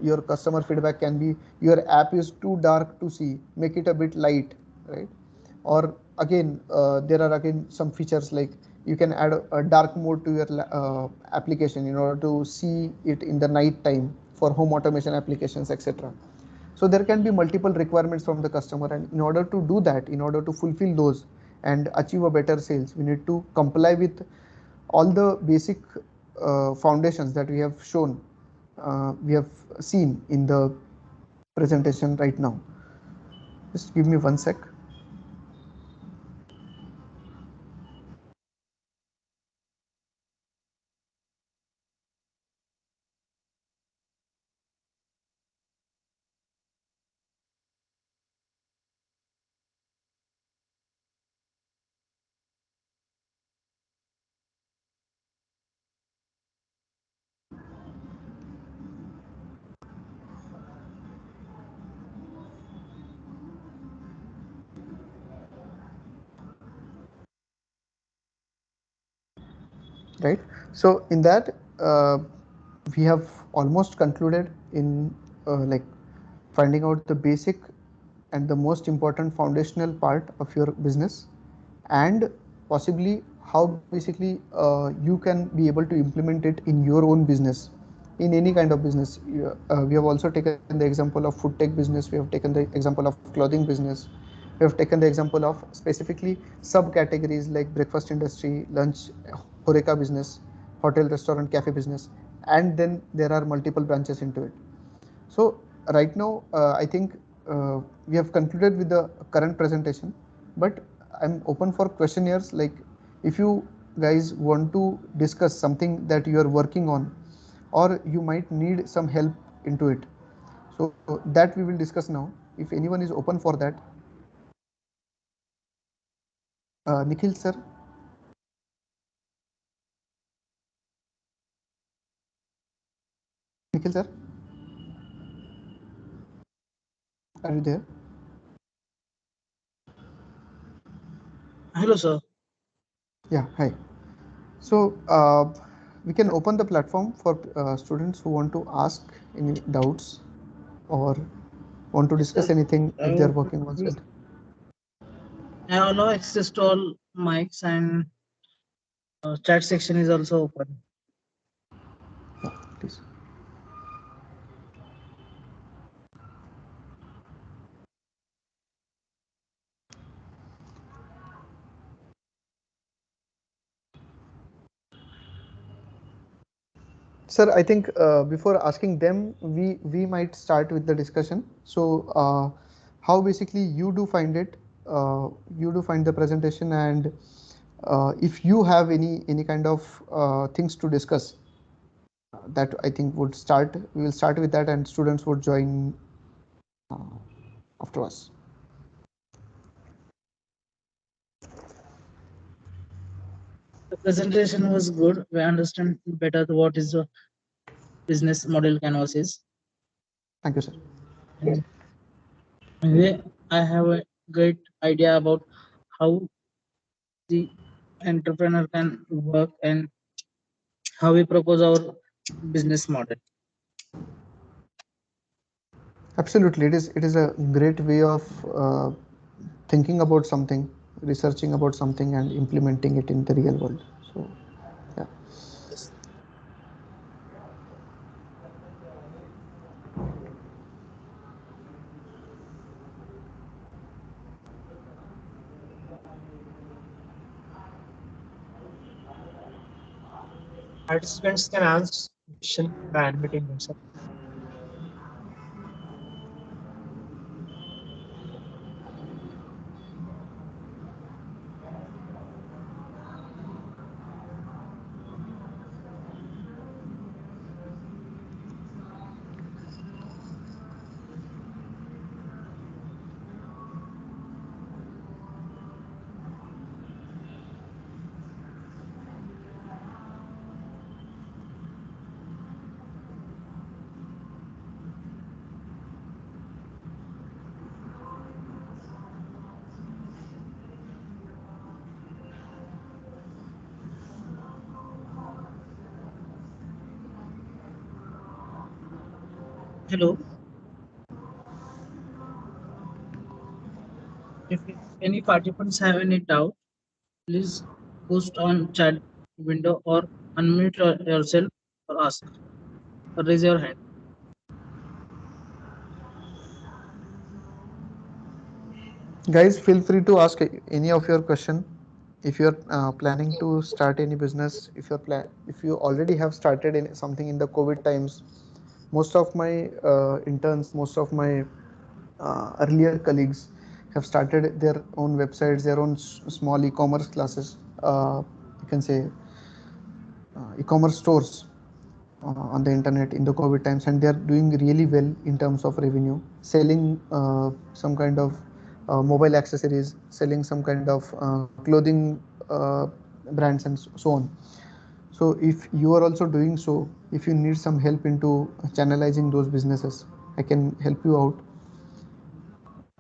your customer feedback can be your app is too dark to see, make it a bit light, right? Or again, there are again some features like you can add a dark mode to your application in order to see it in the night time for home automation applications, etc. So there can be multiple requirements from the customer, and in order to do that, in order to fulfill those and achieve a better sales, we need to comply with all the basic foundations that we have shown, we have seen in the presentation right now. Just give me one sec. Right, so in that we have almost concluded in like finding out the basic and the most important foundational part of your business, and possibly how basically you can be able to implement it in your own business, in any kind of business. We have also taken the example of food tech business, we have taken the example of clothing business, we have taken the example of specifically subcategories like breakfast industry, lunch, horeca business, hotel, restaurant, cafe business, and then there are multiple branches into it. So right now, I think we have concluded with the current presentation, but I'm open for questionnaires. Like if you guys want to discuss something that you are working on, or you might need some help into it, so that we will discuss now. If anyone is open for that, Nikhil sir. Nikhil sir, are you there? Hello, sir. Yeah, hi. So we can open the platform for students who want to ask any doubts or want to discuss anything if they're working on it. I have no access to all mics, and chat section is also open. Yeah, please. Sir, I think before asking them, we might start with the discussion. So how basically you do find it, you do find the presentation, and if you have any kind of things to discuss, that I think would start, we will start with that, and students would join after us. The presentation was good. We understand better what is the business model Canvas is. Thank you, sir. Anyway, I have a great idea about how the entrepreneur can work and how we propose our business model. Absolutely, it is a great way of thinking about something, researching about something, and implementing it in the real world. So yeah. Participants can ask question by unmuting themselves. Hello. If any participants have any doubt, please post on chat window or unmute yourself or ask or raise your hand. Guys, feel free to ask any of your question. If you're planning to start any business, if you already have started in something in the COVID times, most of my interns, most of my earlier colleagues have started their own websites, their own small e-commerce classes. You can say e-commerce stores on the internet in the COVID times, and they are doing really well in terms of revenue, selling some kind of mobile accessories, selling some kind of clothing brands, and so on. So if you are also doing so, if you need some help into channelizing those businesses, I can help you out,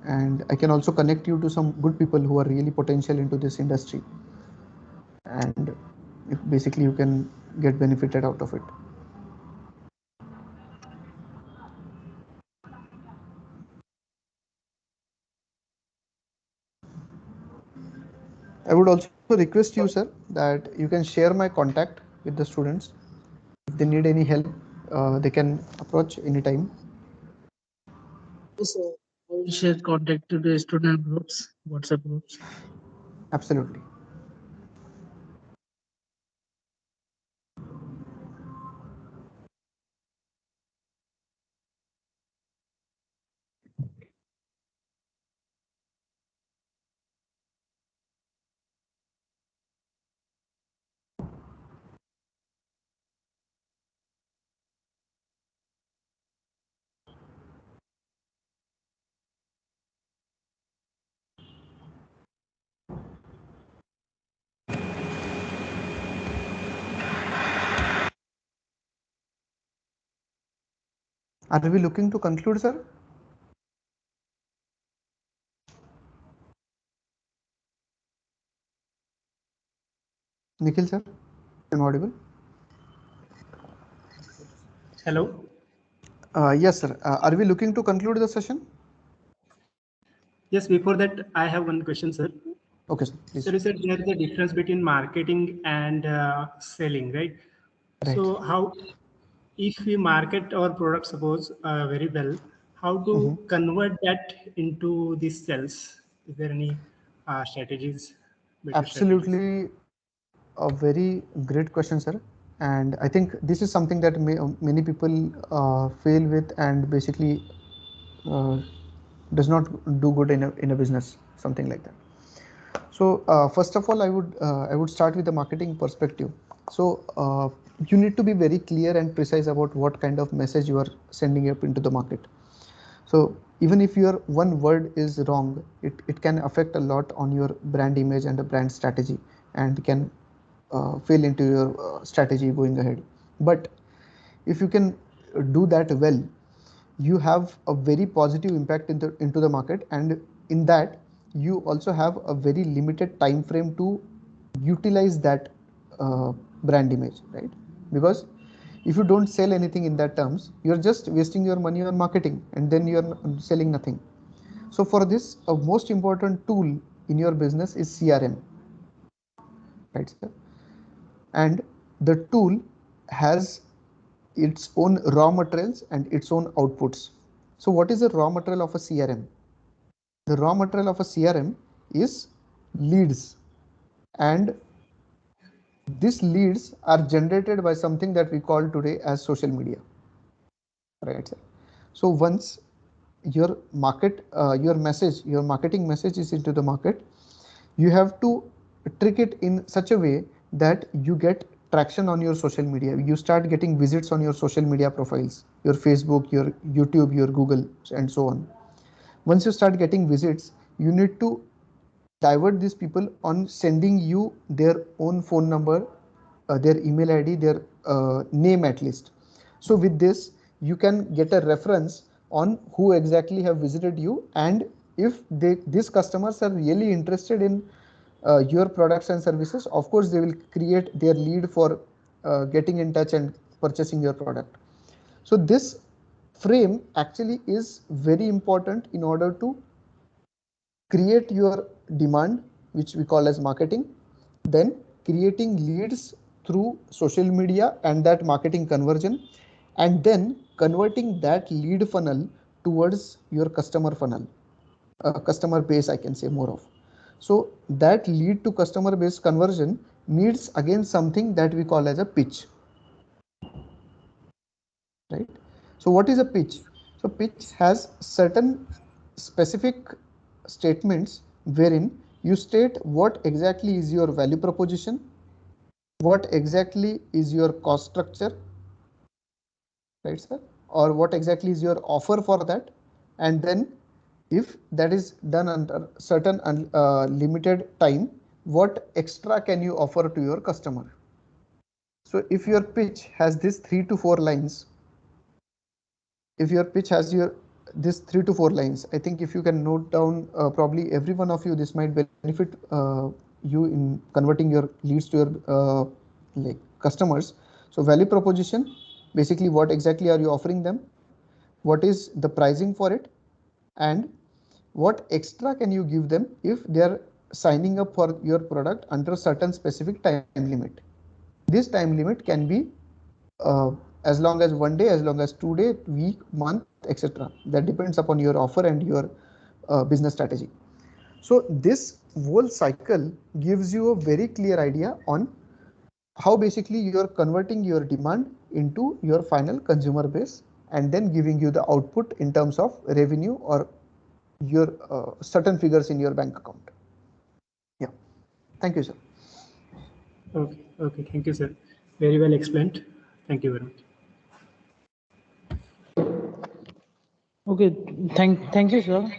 and I can also connect you to some good people who are really potential into this industry, and if basically you can get benefited out of it. I would also request you, sir, that you can share my contact with the students. If they need any help, they can approach anytime. Yes, sir. I will share contact to the student groups, WhatsApp groups. Absolutely. Are we looking to conclude, sir? Nikhil, sir, am I audible? Hello. Yes, sir. Are we looking to conclude the session? Yes, before that, I have one question, sir. Okay, sir. Please. So you said there is a difference between marketing and selling, right? Right. So how, if we market our product, suppose very well, how to convert that into the sales? Is there any strategies? Better strategies? Absolutely, a very great question, sir. And I think this is something that many people fail with, and basically uh, does not do good in a business, something like that. So first of all, I would start with the marketing perspective. So you need to be very clear and precise about what kind of message you are sending up into the market. So even if your one word is wrong, it can affect a lot on your brand image and the brand strategy, and can fail into your strategy going ahead. But if you can do that well, you have a very positive impact into the market, and in that you also have a very limited time frame to utilize that brand image, right? Because if you don't sell anything in that terms, you're just wasting your money on marketing, and then you're selling nothing. So for this, a most important tool in your business is CRM, right, sir? And the tool has its own raw materials and its own outputs. So what is the raw material of a CRM? The raw material of a CRM is leads, and these leads are generated by something that we call today as social media, right, sir? So once your your marketing message is into the market, you have to trick it in such a way that you get traction on your social media. You start getting visits on your social media profiles, your Facebook, your YouTube, your Google, and so on. Once you start getting visits, you need to divert these people on sending you their own phone number, their email ID, their name at least. So with this, you can get a reference on who exactly have visited you, and if these customers are really interested in your products and services, of course they will create their lead for getting in touch and purchasing your product. So this frame actually is very important in order to create your demand, which we call as marketing, then creating leads through social media and that marketing conversion, and then converting that lead funnel towards your customer funnel, customer base, I can say more of. So that lead to customer base conversion needs again something that we call as a pitch, right? So what is a pitch? So pitch has certain specific statements wherein you state what exactly is your value proposition, what exactly is your cost structure, right sir, or what exactly is your offer for that, and then if that is done under certain limited time, what extra can you offer to your customer. So if your pitch has these 3 to 4 lines, if your pitch has your this 3 to 4 lines, I think if you can note down, probably every one of you, this might benefit you in converting your leads to your like customers. So value proposition, basically what exactly are you offering them, what is the pricing for it, and what extra can you give them if they are signing up for your product under a certain specific time limit. This time limit can be as long as 1 day, as long as 2 day, week, month, etc. That depends upon your offer and your business strategy. So this whole cycle gives you a very clear idea on how basically you are converting your demand into your final consumer base, and then giving you the output in terms of revenue or your certain figures in your bank account. Yeah. Thank you, sir. Okay. Okay. Thank you, sir. Very well explained. Thank you very much. Okay, thank you, sir.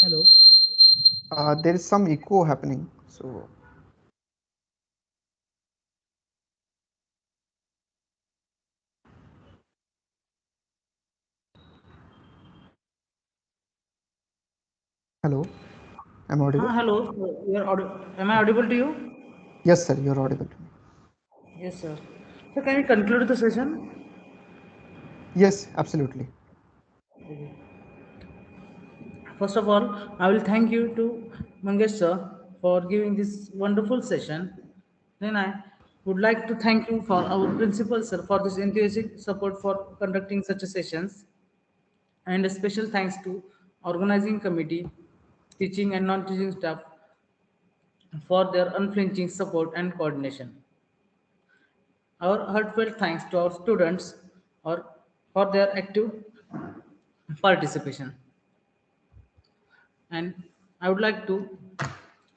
Hello. There is some echo happening. So hello, am I audible? Hello. Am I audible to you? Yes, sir, you're audible to me. Yes, sir. So can we conclude the session? Yes, absolutely. First of all, I will thank you to Mangesh sir for giving this wonderful session. Then I would like to thank you for our principal sir for this enthusiastic support for conducting such a sessions, and a special thanks to organizing committee, teaching and non-teaching staff for their unflinching support and coordination. Our heartfelt thanks to our students for their active participation. And I would like to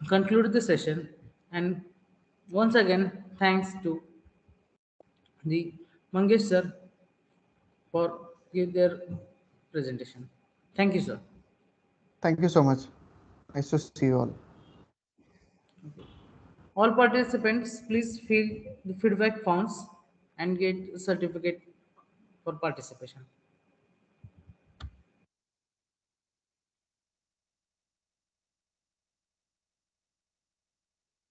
conclude the session, and once again thanks to the Mangesh sir for give their presentation. Thank you, sir. Thank you so much. Nice to see you all. All participants, please fill the feedback forms and get a certificate for participation.